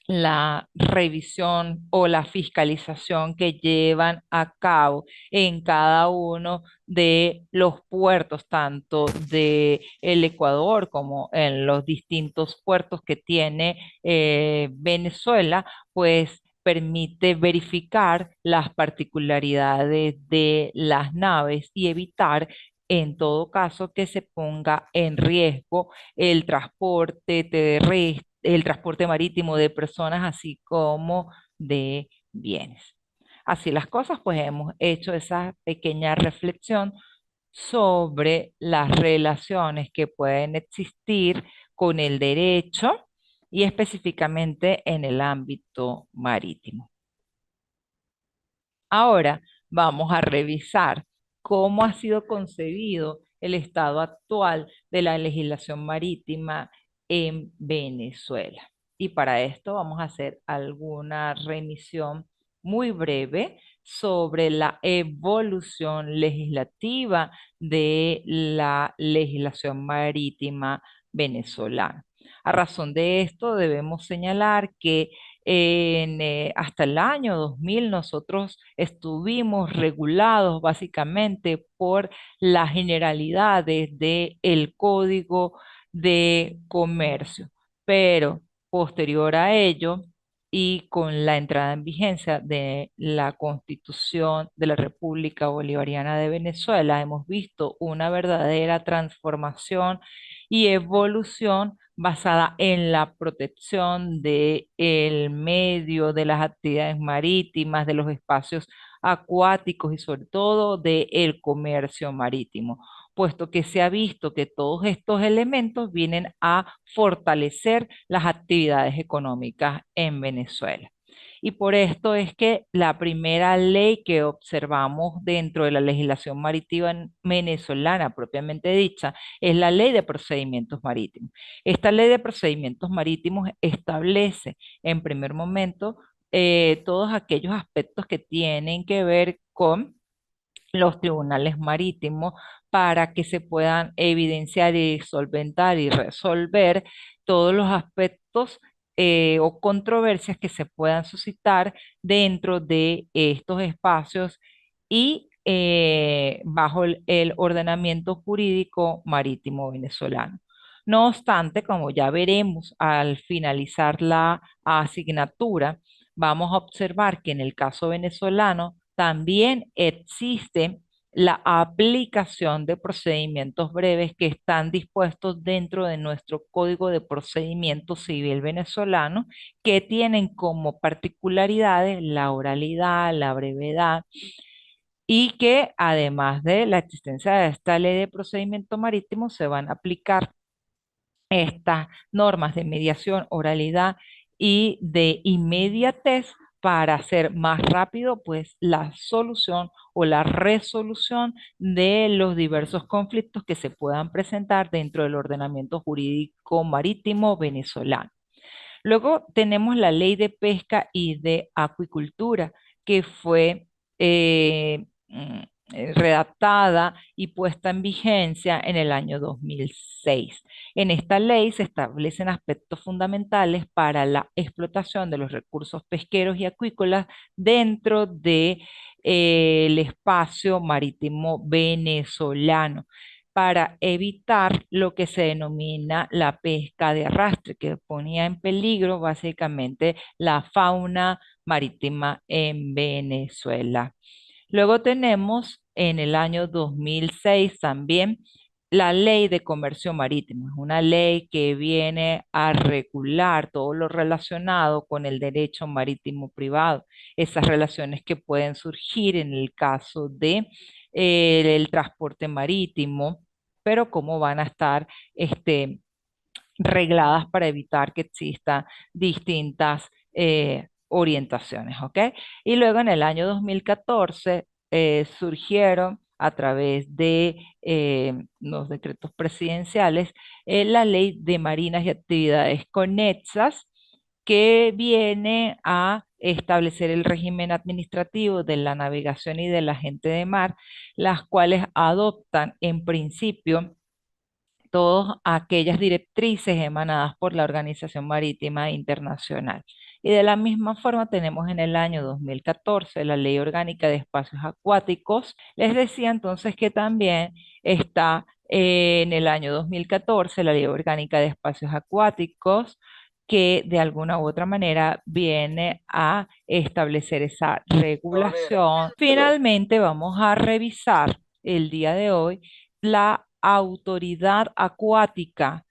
la revisión o la fiscalización que llevan a cabo en cada uno de los puertos, tanto de el Ecuador como en los distintos puertos que tiene Venezuela, pues permite verificar las particularidades de las naves y evitar, en todo caso, que se ponga en riesgo el transporte terrestre, el transporte marítimo de personas, así como de bienes. Así las cosas, pues hemos hecho esa pequeña reflexión sobre las relaciones que pueden existir con el derecho y específicamente en el ámbito marítimo. Ahora vamos a revisar cómo ha sido concebido el estado actual de la legislación marítima en Venezuela. Y para esto vamos a hacer alguna remisión muy breve sobre la evolución legislativa de la legislación marítima venezolana. A razón de esto, debemos señalar que hasta el año 2000 nosotros estuvimos regulados básicamente por las generalidades del Código de Comercio, pero posterior a ello y con la entrada en vigencia de la Constitución de la República Bolivariana de Venezuela, hemos visto una verdadera transformación y evolución basada en la protección del medio, de las actividades marítimas, de los espacios acuáticos y sobre todo del comercio marítimo, puesto que se ha visto que todos estos elementos vienen a fortalecer las actividades económicas en Venezuela. Y por esto es que la primera ley que observamos dentro de la legislación marítima venezolana propiamente dicha es la Ley de Procedimientos Marítimos. Esta Ley de Procedimientos Marítimos establece en primer momento todos aquellos aspectos que tienen que ver con los tribunales marítimos para que se puedan evidenciar y solventar y resolver todos los aspectos o controversias que se puedan suscitar dentro de estos espacios y bajo el ordenamiento jurídico marítimo venezolano. No obstante, como ya veremos al finalizar la asignatura, vamos a observar que en el caso venezolano también existe la aplicación de procedimientos breves que están dispuestos dentro de nuestro Código de Procedimiento Civil venezolano, que tienen como particularidades la oralidad, la brevedad y que además de la existencia de esta ley de procedimiento marítimo se van a aplicar estas normas de mediación, oralidad y de inmediatez para hacer más rápido pues la solución o la resolución de los diversos conflictos que se puedan presentar dentro del ordenamiento jurídico marítimo venezolano. Luego tenemos la ley de pesca y de acuicultura, que fue redactada y puesta en vigencia en el año 2006. En esta ley se establecen aspectos fundamentales para la explotación de los recursos pesqueros y acuícolas dentro de, el espacio marítimo venezolano para evitar lo que se denomina la pesca de arrastre, que ponía en peligro básicamente la fauna marítima en Venezuela. Luego tenemos en el año 2006 también la Ley de Comercio Marítimo. Es una ley que viene a regular todo lo relacionado con el derecho marítimo privado, esas relaciones que pueden surgir en el caso de el transporte marítimo, pero cómo van a estar regladas para evitar que existan distintas orientaciones, ¿ok? Y luego en el año 2014 surgieron a través de los decretos presidenciales la ley de marinas y actividades conexas que viene a establecer el régimen administrativo de la navegación y de la gente de mar, las cuales adoptan en principio todas aquellas directrices emanadas por la Organización Marítima Internacional. Y de la misma forma tenemos en el año 2014 la Ley Orgánica de Espacios Acuáticos. Les decía entonces que también está en el año 2014 la Ley Orgánica de Espacios Acuáticos, que de alguna u otra manera viene a establecer esa regulación. Finalmente, vamos a revisar el día de hoy la autoridad acuática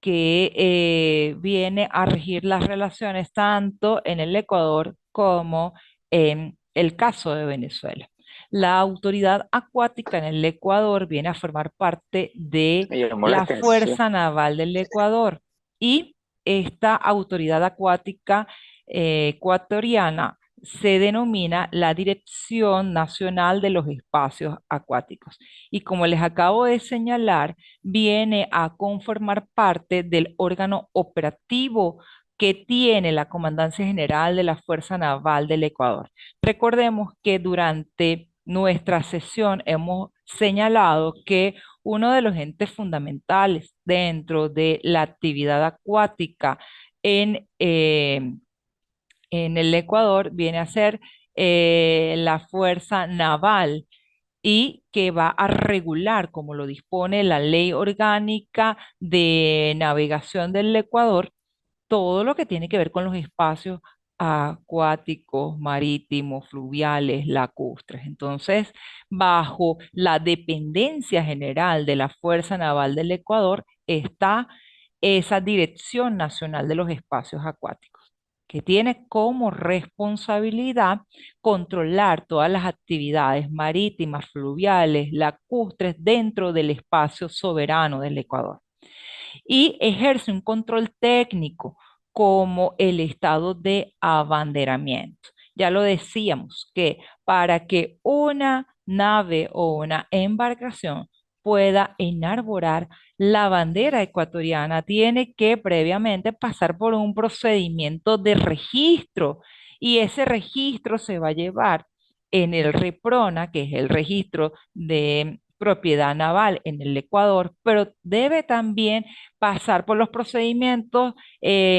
que viene a regir las relaciones tanto en el Ecuador como en el caso de Venezuela. La autoridad acuática en el Ecuador viene a formar parte de Me llamó la la atención. Fuerza Naval del Ecuador y esta autoridad acuática ecuatoriana se denomina la Dirección Nacional de los Espacios Acuáticos. Y como les acabo de señalar, viene a conformar parte del órgano operativo que tiene la Comandancia General de la Fuerza Naval del Ecuador. Recordemos que durante nuestra sesión hemos señalado que uno de los entes fundamentales dentro de la actividad acuática en, eh, en el Ecuador viene a ser la Fuerza Naval y que va a regular, como lo dispone la Ley Orgánica de Navegación del Ecuador, todo lo que tiene que ver con los espacios acuáticos, marítimos, fluviales, lacustres. Entonces, bajo la dependencia general de la Fuerza Naval del Ecuador está esa Dirección Nacional de los Espacios Acuáticos, que tiene como responsabilidad controlar todas las actividades marítimas, fluviales, lacustres dentro del espacio soberano del Ecuador y ejerce un control técnico como el estado de abanderamiento. Ya lo decíamos, que para que una nave o una embarcación pueda enarborar la bandera ecuatoriana, tiene que previamente pasar por un procedimiento de registro y ese registro se va a llevar en el REPRONA, que es el registro de propiedad naval en el Ecuador, pero debe también pasar por los procedimientos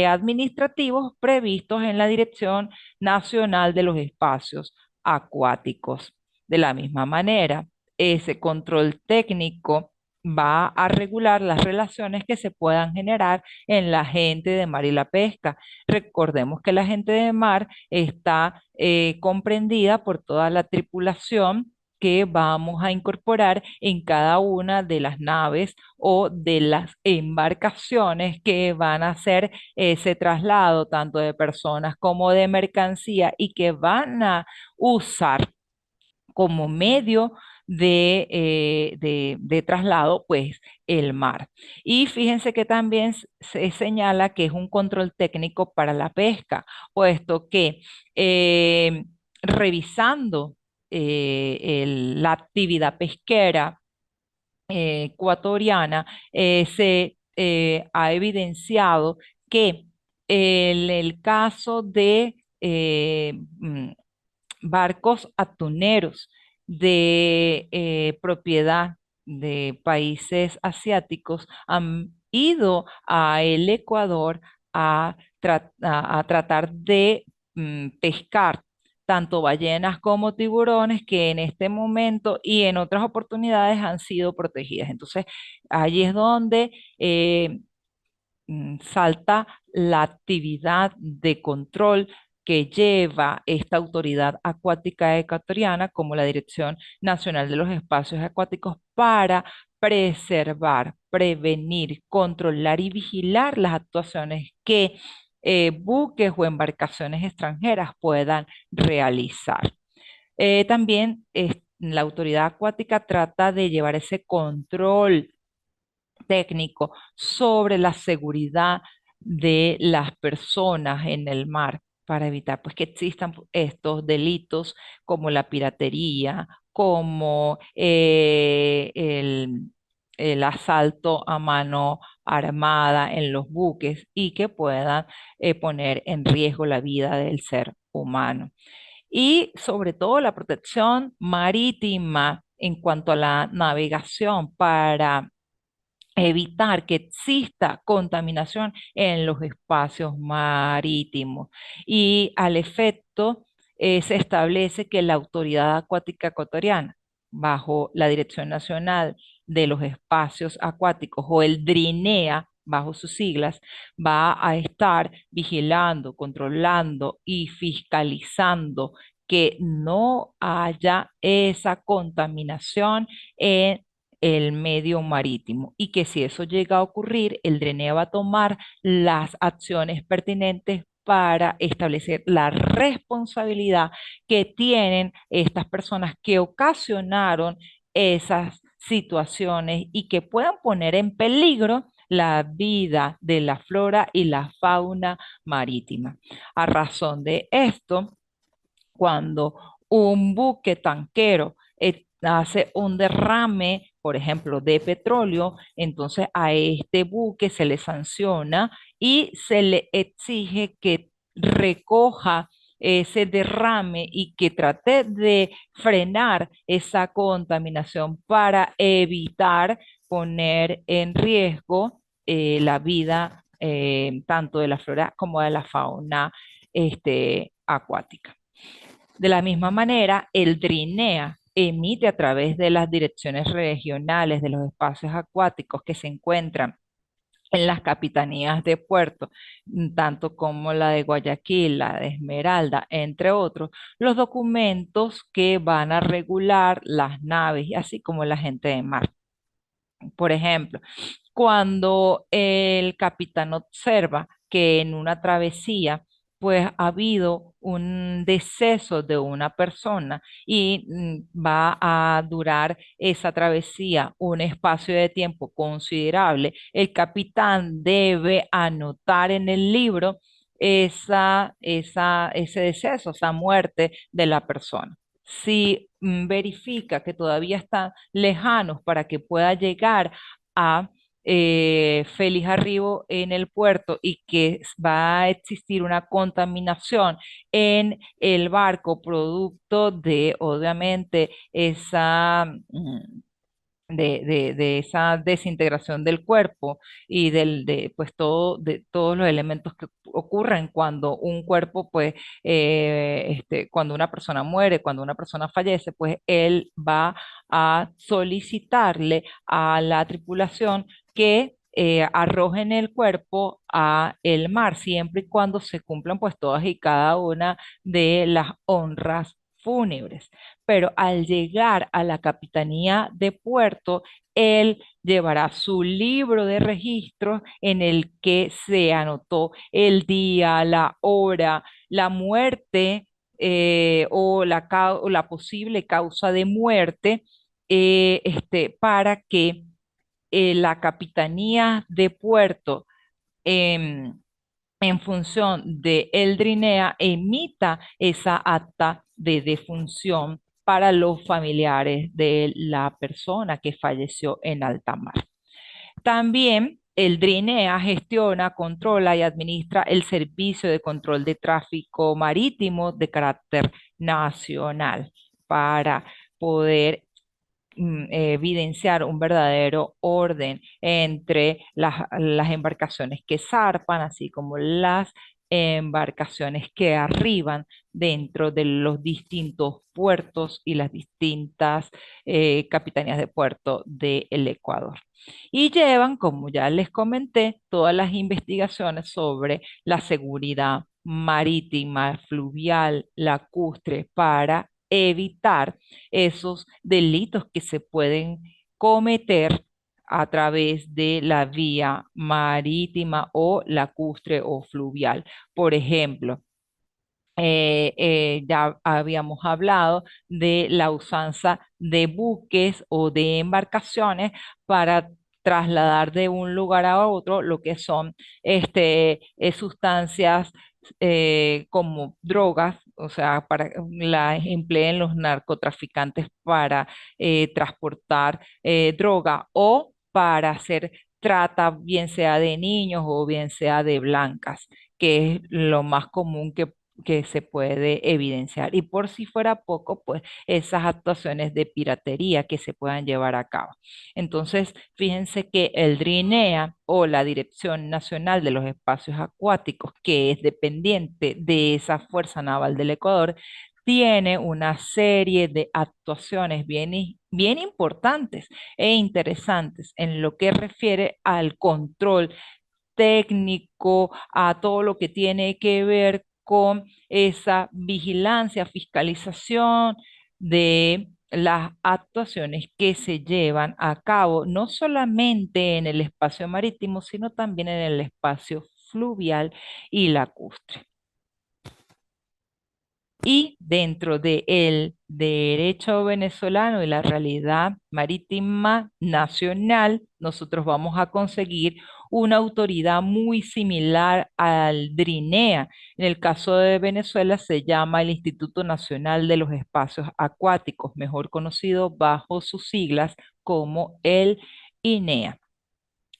administrativos previstos en la Dirección Nacional de los Espacios Acuáticos. De la misma manera, ese control técnico va a regular las relaciones que se puedan generar en la gente de mar y la pesca. Recordemos que la gente de mar está comprendida por toda la tripulación que vamos a incorporar en cada una de las naves o de las embarcaciones que van a hacer ese traslado tanto de personas como de mercancía y que van a usar como medio de traslado, pues el mar. Y fíjense que también se señala que es un control técnico para la pesca, puesto que revisando la actividad pesquera ecuatoriana, se ha evidenciado que en el caso de barcos atuneros de propiedad de países asiáticos han ido a el Ecuador a tratar de pescar tanto ballenas como tiburones que en este momento y en otras oportunidades han sido protegidas. Entonces, allí es donde salta la actividad de control que lleva esta autoridad acuática ecuatoriana como la Dirección Nacional de los Espacios Acuáticos para preservar, prevenir, controlar y vigilar las actuaciones que buques o embarcaciones extranjeras puedan realizar. También la autoridad acuática trata de llevar ese control técnico sobre la seguridad de las personas en el mar para evitar pues que existan estos delitos como la piratería, como el asalto a mano armada en los buques y que puedan poner en riesgo la vida del ser humano. Y sobre todo la protección marítima en cuanto a la navegación para evitar que exista contaminación en los espacios marítimos. Y al efecto, se establece que la Autoridad Acuática Ecuatoriana, bajo la Dirección Nacional de los Espacios Acuáticos o el DRINEA, bajo sus siglas, va a estar vigilando, controlando y fiscalizando que no haya esa contaminación en el medio marítimo y que si eso llega a ocurrir, el DRENE va a tomar las acciones pertinentes para establecer la responsabilidad que tienen estas personas que ocasionaron esas situaciones y que puedan poner en peligro la vida de la flora y la fauna marítima. A razón de esto, cuando un buque tanquero hace un derrame, por ejemplo, de petróleo, entonces a este buque se le sanciona y se le exige que recoja ese derrame y que trate de frenar esa contaminación para evitar poner en riesgo la vida tanto de la flora como de la fauna acuática. De la misma manera, el DRINEA emite a través de las direcciones regionales de los espacios acuáticos que se encuentran en las capitanías de puerto, tanto como la de Guayaquil, la de Esmeralda, entre otros, los documentos que van a regular las naves, así como la gente de mar. Por ejemplo, cuando el capitán observa que en una travesía pues ha habido un deceso de una persona y va a durar esa travesía un espacio de tiempo considerable, el capitán debe anotar en el libro ese deceso, esa muerte de la persona. Si verifica que todavía están lejanos para que pueda llegar a Feliz Arribo en el puerto y que va a existir una contaminación en el barco producto de, obviamente, de esa desintegración del cuerpo y pues de todos los elementos que ocurren cuando un cuerpo, pues, cuando una persona muere, cuando una persona fallece, pues él va a solicitarle a la tripulación que arrojen el cuerpo a el mar, siempre y cuando se cumplan pues todas y cada una de las honras fúnebres. Pero al llegar a la capitanía de puerto, él llevará su libro de registros en el que se anotó el día, la hora, la muerte o la posible causa de muerte, para que la capitanía de puerto em, en función de el DRINEA emita esa acta de defunción para los familiares de la persona que falleció en alta mar. También el DRINEA gestiona, controla y administra el servicio de control de tráfico marítimo de carácter nacional para poder evidenciar un verdadero orden entre las embarcaciones que zarpan, así como las embarcaciones que arriban dentro de los distintos puertos y las distintas capitanías de puerto del Ecuador. Y llevan, como ya les comenté, todas las investigaciones sobre la seguridad marítima, fluvial, lacustre, para evitar esos delitos que se pueden cometer a través de la vía marítima o lacustre o fluvial. Por ejemplo, ya habíamos hablado de la usanza de buques o de embarcaciones para trasladar de un lugar a otro lo que son sustancias como drogas, o sea, para las empleen los narcotraficantes para transportar droga o para hacer trata, bien sea de niños o bien sea de blancas, que es lo más común que se puede evidenciar. Y por si fuera poco, pues esas actuaciones de piratería que se puedan llevar a cabo. Entonces, fíjense que el DRINEA o la Dirección Nacional de los Espacios Acuáticos, que es dependiente de esa Fuerza Naval del Ecuador, tiene una serie de actuaciones bien importantes e interesantes en lo que refiere al control técnico, a todo lo que tiene que ver con esa vigilancia, fiscalización de las actuaciones que se llevan a cabo, no solamente en el espacio marítimo, sino también en el espacio fluvial y lacustre. Y dentro del derecho venezolano y la realidad marítima nacional, nosotros vamos a conseguir una autoridad muy similar al DRINEA. En el caso de Venezuela se llama el Instituto Nacional de los Espacios Acuáticos, mejor conocido bajo sus siglas como el INEA.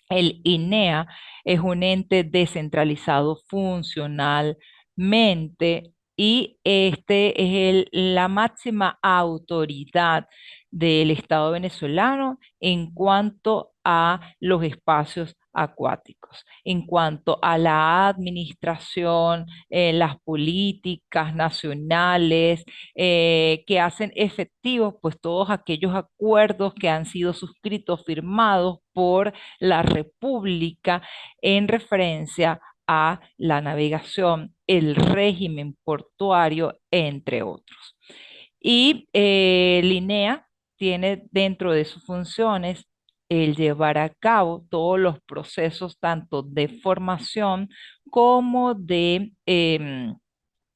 El INEA es un ente descentralizado funcionalmente y este es la máxima autoridad del Estado venezolano en cuanto a los espacios acuáticos, en cuanto a la administración, las políticas nacionales que hacen efectivos pues todos aquellos acuerdos que han sido suscritos, firmados por la República en referencia a la navegación, el régimen portuario, entre otros. Y Linea tiene dentro de sus funciones el llevar a cabo todos los procesos tanto de formación como de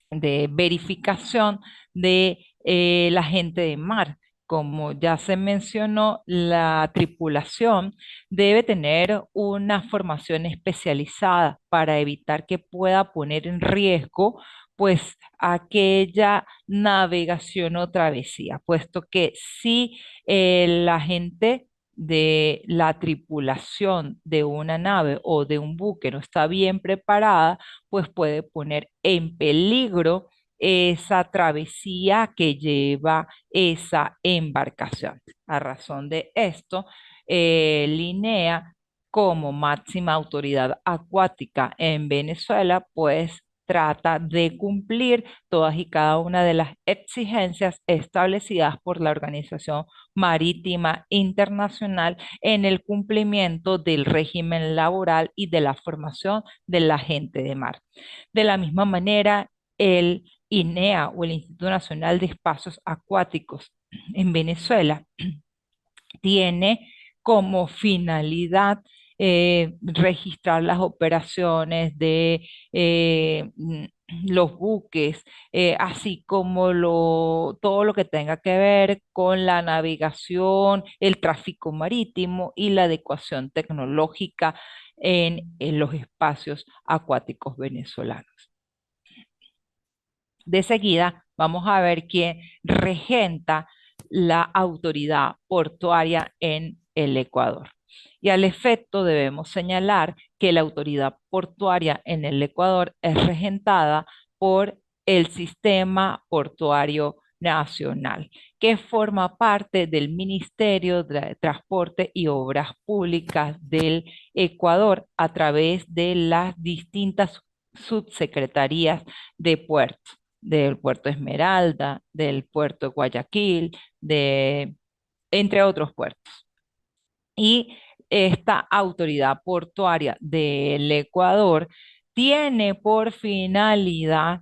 verificación de la gente de mar. Como ya se mencionó, la tripulación debe tener una formación especializada para evitar que pueda poner en riesgo pues aquella navegación o travesía, puesto que si la gente de la tripulación de una nave o de un buque no está bien preparada, pues puede poner en peligro esa travesía que lleva esa embarcación. A razón de esto, Linea, como máxima autoridad acuática en Venezuela, pues trata de cumplir todas y cada una de las exigencias establecidas por la Organización Marítima Internacional en el cumplimiento del régimen laboral y de la formación de la gente de mar. De la misma manera, el INEA o el Instituto Nacional de Espacios Acuáticos en Venezuela tiene como finalidad registrar las operaciones de los buques, así como todo lo que tenga que ver con la navegación, el tráfico marítimo y la adecuación tecnológica en los espacios acuáticos venezolanos. De seguida, vamos a ver quién regenta la autoridad portuaria en el Ecuador. Y al efecto debemos señalar que la autoridad portuaria en el Ecuador es regentada por el Sistema Portuario Nacional, que forma parte del Ministerio de Transporte y Obras Públicas del Ecuador a través de las distintas subsecretarías de puertos, del puerto Esmeralda, del puerto de Guayaquil, entre otros puertos. Y esta autoridad portuaria del Ecuador tiene por finalidad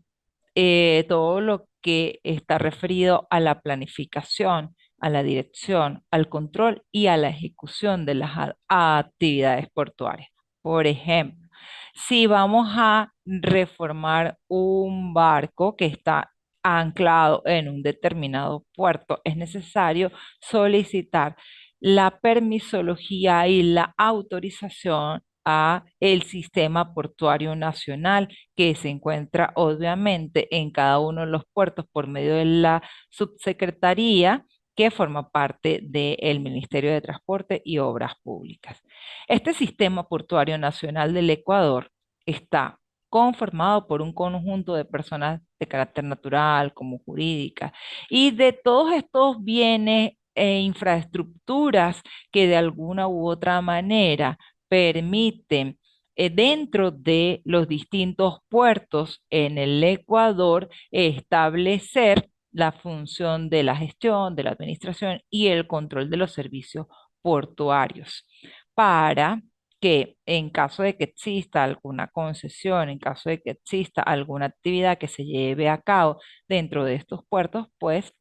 todo lo que está referido a la planificación, a la dirección, al control y a la ejecución de las actividades portuarias. Por ejemplo, si vamos a reformar un barco que está anclado en un determinado puerto, es necesario solicitar la permisología y la autorización a el Sistema Portuario Nacional, que se encuentra obviamente en cada uno de los puertos por medio de la subsecretaría que forma parte del Ministerio de Transporte y Obras Públicas. Este Sistema Portuario Nacional del Ecuador está conformado por un conjunto de personas de carácter natural como jurídica y de todos estos bienes e infraestructuras que de alguna u otra manera permiten dentro de los distintos puertos en el Ecuador establecer la función de la gestión, de la administración y el control de los servicios portuarios para que en caso de que exista alguna concesión, en caso de que exista alguna actividad que se lleve a cabo dentro de estos puertos, pues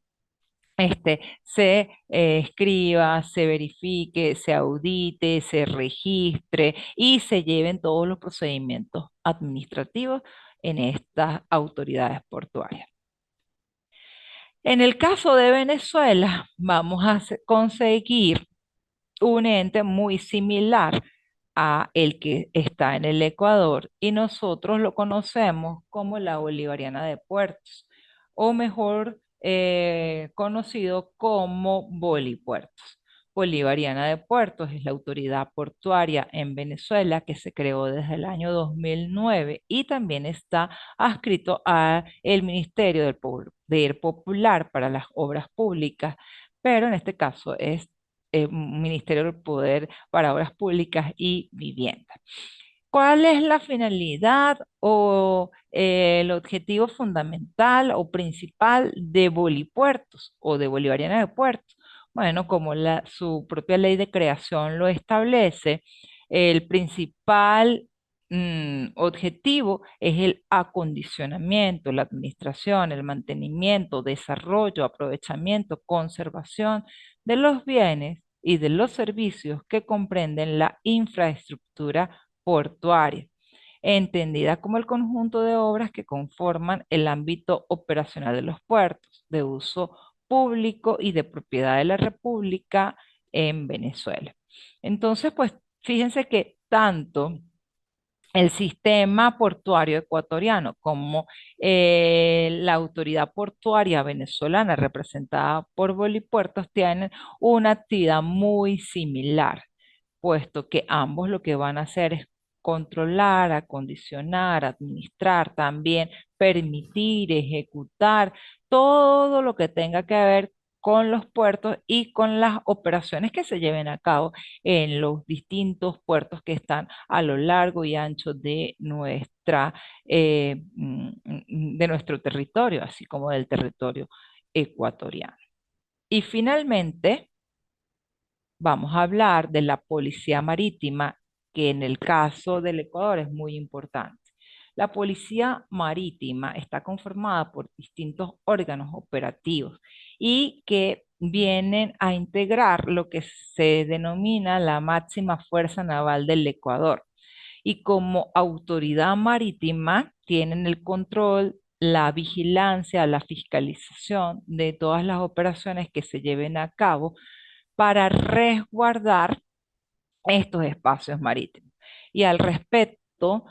se escriba, se verifique, se audite, se registre y se lleven todos los procedimientos administrativos en estas autoridades portuarias. En el caso de Venezuela, vamos a conseguir un ente muy similar a el que está en el Ecuador y nosotros lo conocemos como la Bolivariana de Puertos, o mejor conocido como Bolipuertos. Bolivariana de Puertos es la autoridad portuaria en Venezuela que se creó desde el año 2009 y también está adscrito al Ministerio del Poder Popular para las Obras Públicas, pero en este caso es Ministerio del Poder para Obras Públicas y Vivienda. ¿Cuál es la finalidad o el objetivo fundamental o principal de Bolipuertos o de Bolivariana de Puertos? Bueno, como su propia ley de creación lo establece, el principal objetivo es el acondicionamiento, la administración, el mantenimiento, desarrollo, aprovechamiento, conservación de los bienes y de los servicios que comprenden la infraestructura portuaria, entendida como el conjunto de obras que conforman el ámbito operacional de los puertos, de uso público y de propiedad de la República en Venezuela. Entonces, pues fíjense que tanto el sistema portuario ecuatoriano como la autoridad portuaria venezolana representada por Bolipuertos tienen una actividad muy similar, puesto que ambos lo que van a hacer es controlar, acondicionar, administrar, también permitir, ejecutar todo lo que tenga que ver con los puertos y con las operaciones que se lleven a cabo en los distintos puertos que están a lo largo y ancho de de nuestro territorio, así como del territorio ecuatoriano. Y finalmente, vamos a hablar de la policía marítima, que en el caso del Ecuador es muy importante. La policía marítima está conformada por distintos órganos operativos y que vienen a integrar lo que se denomina la máxima fuerza naval del Ecuador. Y como autoridad marítima tienen el control, la vigilancia, la fiscalización de todas las operaciones que se lleven a cabo para resguardar estos espacios marítimos. Y al respecto,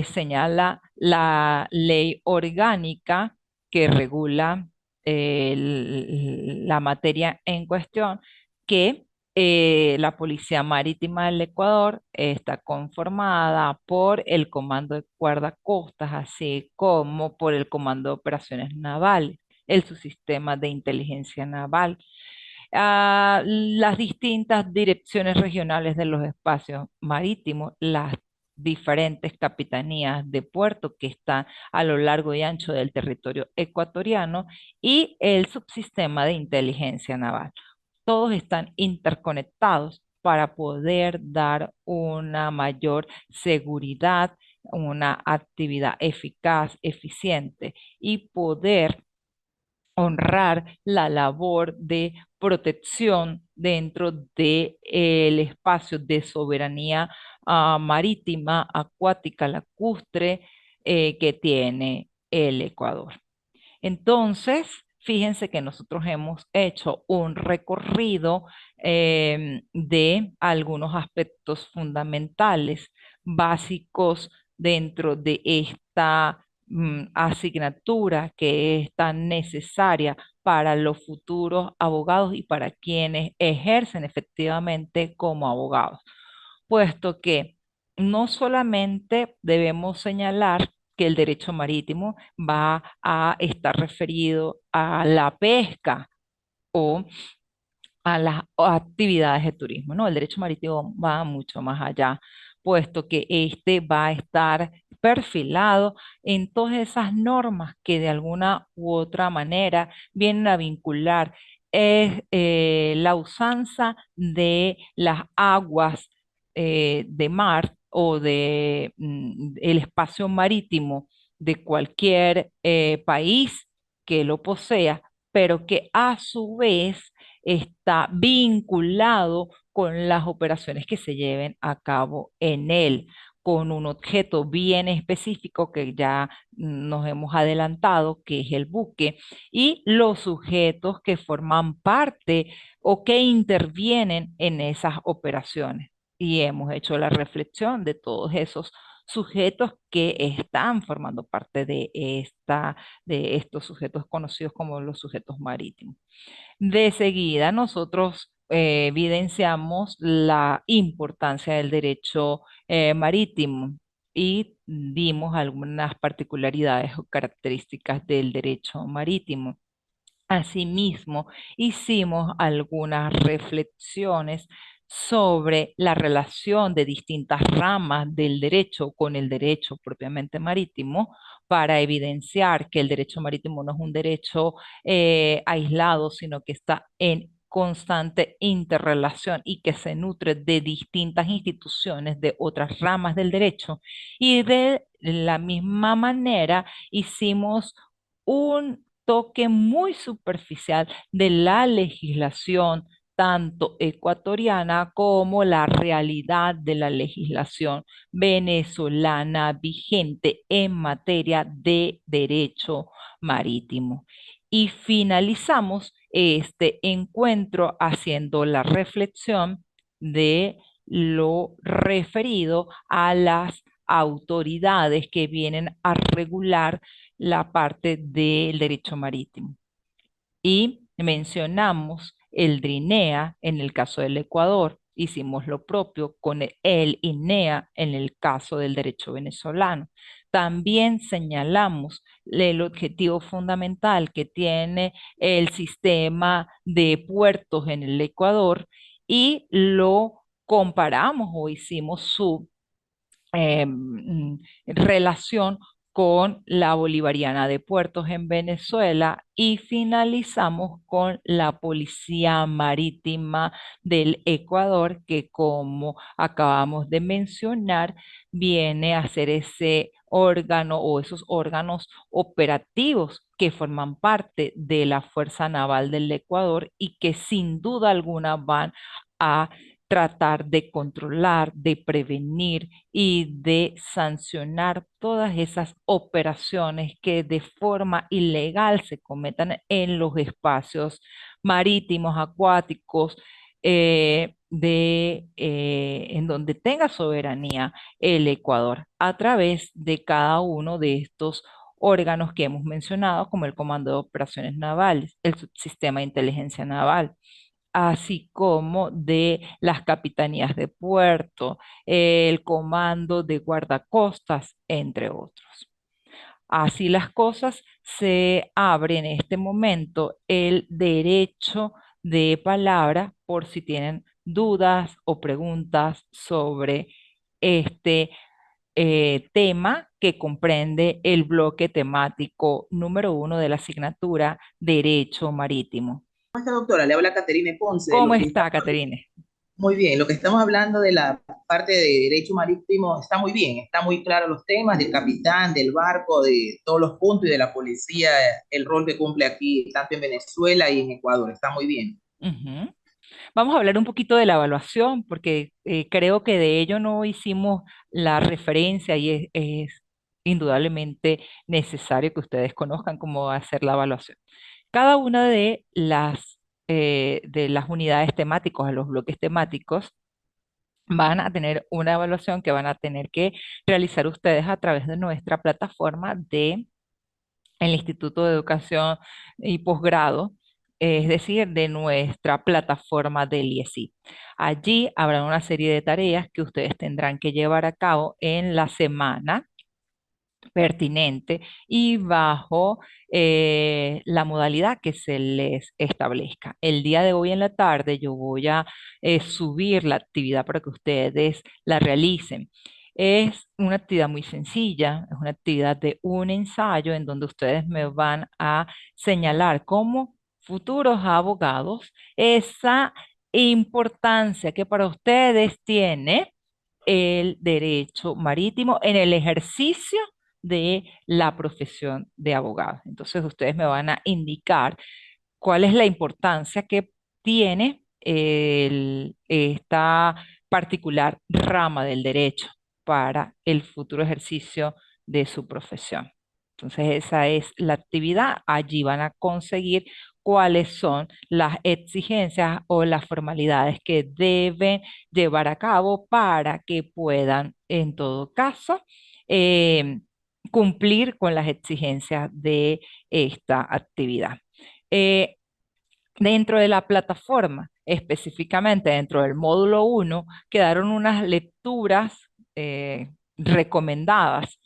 señala la ley orgánica que regula la materia en cuestión, que la Policía Marítima del Ecuador está conformada por el Comando de Guardacostas, así como por el Comando de Operaciones Navales, el subsistema de inteligencia naval, las distintas direcciones regionales de los espacios marítimos, las diferentes capitanías de puerto que están a lo largo y ancho del territorio ecuatoriano y el subsistema de inteligencia naval. Todos están interconectados para poder dar una mayor seguridad, una actividad eficaz, eficiente y poder honrar la labor de protección dentro del espacio de soberanía marítima, acuática, lacustre que tiene el Ecuador. Entonces, fíjense que nosotros hemos hecho un recorrido de algunos aspectos fundamentales, básicos dentro de esta asignatura que es tan necesaria para los futuros abogados y para quienes ejercen efectivamente como abogados, puesto que no solamente debemos señalar que el derecho marítimo va a estar referido a la pesca o a las actividades de turismo, ¿no? El derecho marítimo va mucho más allá, puesto que este va a estar perfilado en todas esas normas que de alguna u otra manera vienen a vincular la usanza de las aguas de mar o de el espacio marítimo de cualquier país que lo posea, pero que a su vez está vinculado con las operaciones que se lleven a cabo en él, con un objeto bien específico que ya nos hemos adelantado, que es el buque, y los sujetos que forman parte o que intervienen en esas operaciones. Y hemos hecho la reflexión de todos esos sujetos que están formando parte de estos sujetos conocidos como los sujetos marítimos. De seguida, nosotros evidenciamos la importancia del derecho marítimo y dimos algunas particularidades o características del derecho marítimo. Asimismo, hicimos algunas reflexiones sobre la relación de distintas ramas del derecho con el derecho propiamente marítimo para evidenciar que el derecho marítimo no es un derecho aislado, sino que está en constante interrelación y que se nutre de distintas instituciones de otras ramas del derecho. Y de la misma manera hicimos un toque muy superficial de la legislación, tanto ecuatoriana como la realidad de la legislación venezolana vigente en materia de derecho marítimo. Y finalizamos este encuentro haciendo la reflexión de lo referido a las autoridades que vienen a regular la parte del derecho marítimo. Y mencionamos el DRINEA en el caso del Ecuador, hicimos lo propio con el INEA en el caso del derecho venezolano. También señalamos el objetivo fundamental que tiene el sistema de puertos en el Ecuador y lo comparamos o hicimos su relación con la Bolivariana de Puertos en Venezuela y finalizamos con la Policía Marítima del Ecuador, que como acabamos de mencionar, viene a ser ese órgano o esos órganos operativos que forman parte de la Fuerza Naval del Ecuador y que sin duda alguna van a tratar de controlar, de prevenir y de sancionar todas esas operaciones que de forma ilegal se cometan en los espacios marítimos, acuáticos, en donde tenga soberanía el Ecuador, a través de cada uno de estos órganos que hemos mencionado, como el Comando de Operaciones Navales, el Subsistema de Inteligencia Naval, así como de las capitanías de puerto, el comando de guardacostas, entre otros. Así las cosas, se abre en este momento el derecho de palabra por si tienen dudas o preguntas sobre este tema que comprende el bloque temático número 1 de la asignatura Derecho Marítimo. ¿Cómo está, doctora? Le habla Caterine Ponce de ¿Cómo lo que está, estamos. Caterine? Muy bien, lo que estamos hablando de la parte de derecho marítimo está muy bien, está muy claro los temas del capitán, del barco, de todos los puntos y de la policía, el rol que cumple aquí, tanto en Venezuela y en Ecuador, está muy bien. Ujú. Vamos a hablar un poquito de la evaluación, porque creo que de ello no hicimos la referencia y es indudablemente necesario que ustedes conozcan cómo va a ser la evaluación. Cada una de las unidades temáticas, los bloques temáticos, van a tener una evaluación que van a tener que realizar ustedes a través de nuestra plataforma de el Instituto de Educación y Posgrado, es decir, de nuestra plataforma del IESI. Allí habrá una serie de tareas que ustedes tendrán que llevar a cabo en la semana pertinente y bajo la modalidad que se les establezca. El día de hoy en la tarde yo voy a subir la actividad para que ustedes la realicen. Es una actividad muy sencilla, es una actividad de un ensayo en donde ustedes me van a señalar como futuros abogados esa importancia que para ustedes tiene el derecho marítimo en el ejercicio de la profesión de abogado. Entonces, ustedes me van a indicar cuál es la importancia que tiene esta particular rama del derecho para el futuro ejercicio de su profesión. Entonces, esa es la actividad. Allí van a conseguir cuáles son las exigencias o las formalidades que deben llevar a cabo para que puedan, en todo caso, eh, cumplir con las exigencias de esta actividad. Eh, Dentro de la plataforma, específicamente dentro del módulo uno, quedaron unas lecturas recomendadas,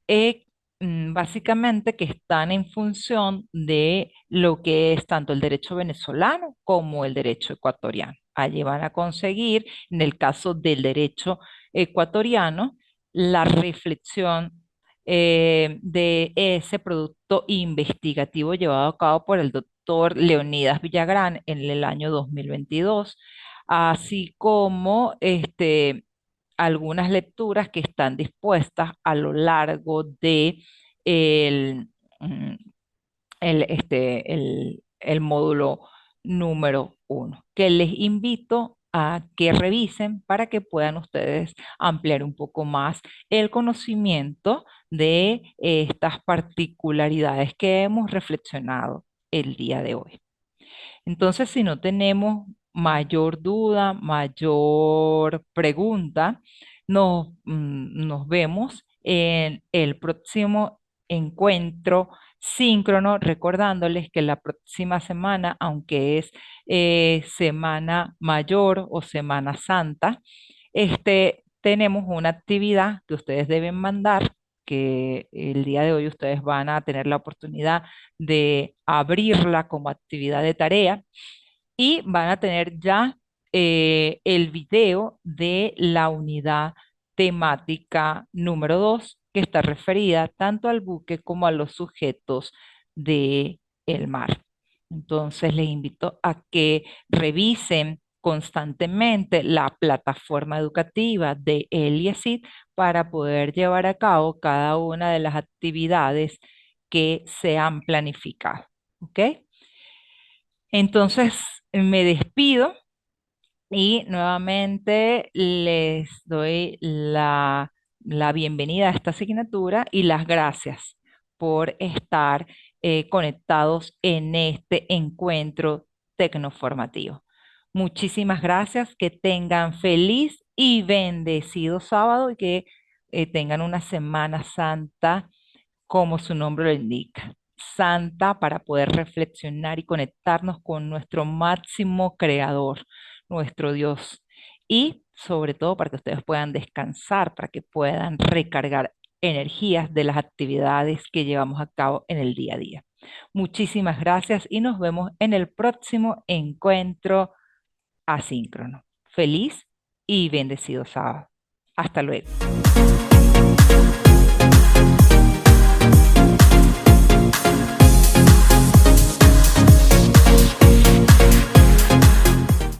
eh, básicamente que están en función de lo que es tanto el derecho venezolano como el derecho ecuatoriano. Allí van a conseguir, en el caso del derecho ecuatoriano, la reflexión de ese producto investigativo llevado a cabo por el doctor Leonidas Villagrán en el año 2022, así como algunas lecturas que están dispuestas a lo largo de el, mm, el módulo número uno, que les invito a que revisen para que puedan ustedes ampliar un poco más el conocimiento de estas particularidades que hemos reflexionado el día de hoy. Entonces, si no tenemos mayor duda, mayor pregunta, nos vemos en el próximo encuentro síncrono, recordándoles que la próxima semana, aunque es Semana Mayor o Semana Santa, tenemos una actividad que ustedes deben mandar, que el día de hoy ustedes van a tener la oportunidad de abrirla como actividad de tarea y van a tener ya el video de la unidad temática número 2 que está referida tanto al buque como a los sujetos de el mar. Entonces les invito a que revisen constantemente la plataforma educativa de ELIACID para poder llevar a cabo cada una de las actividades que se han planificado. ¿Ok? Entonces, me despido y nuevamente les doy la bienvenida a esta asignatura y las gracias por estar conectados en este encuentro tecnoformativo. Muchísimas gracias, que tengan feliz y bendecido sábado y que tengan una Semana Santa como su nombre lo indica, santa, para poder reflexionar y conectarnos con nuestro máximo creador, nuestro Dios. Y sobre todo para que ustedes puedan descansar, para que puedan recargar energías de las actividades que llevamos a cabo en el día a día. Muchísimas gracias y nos vemos en el próximo encuentro asíncrono. Feliz y bendecido sábado. Hasta luego.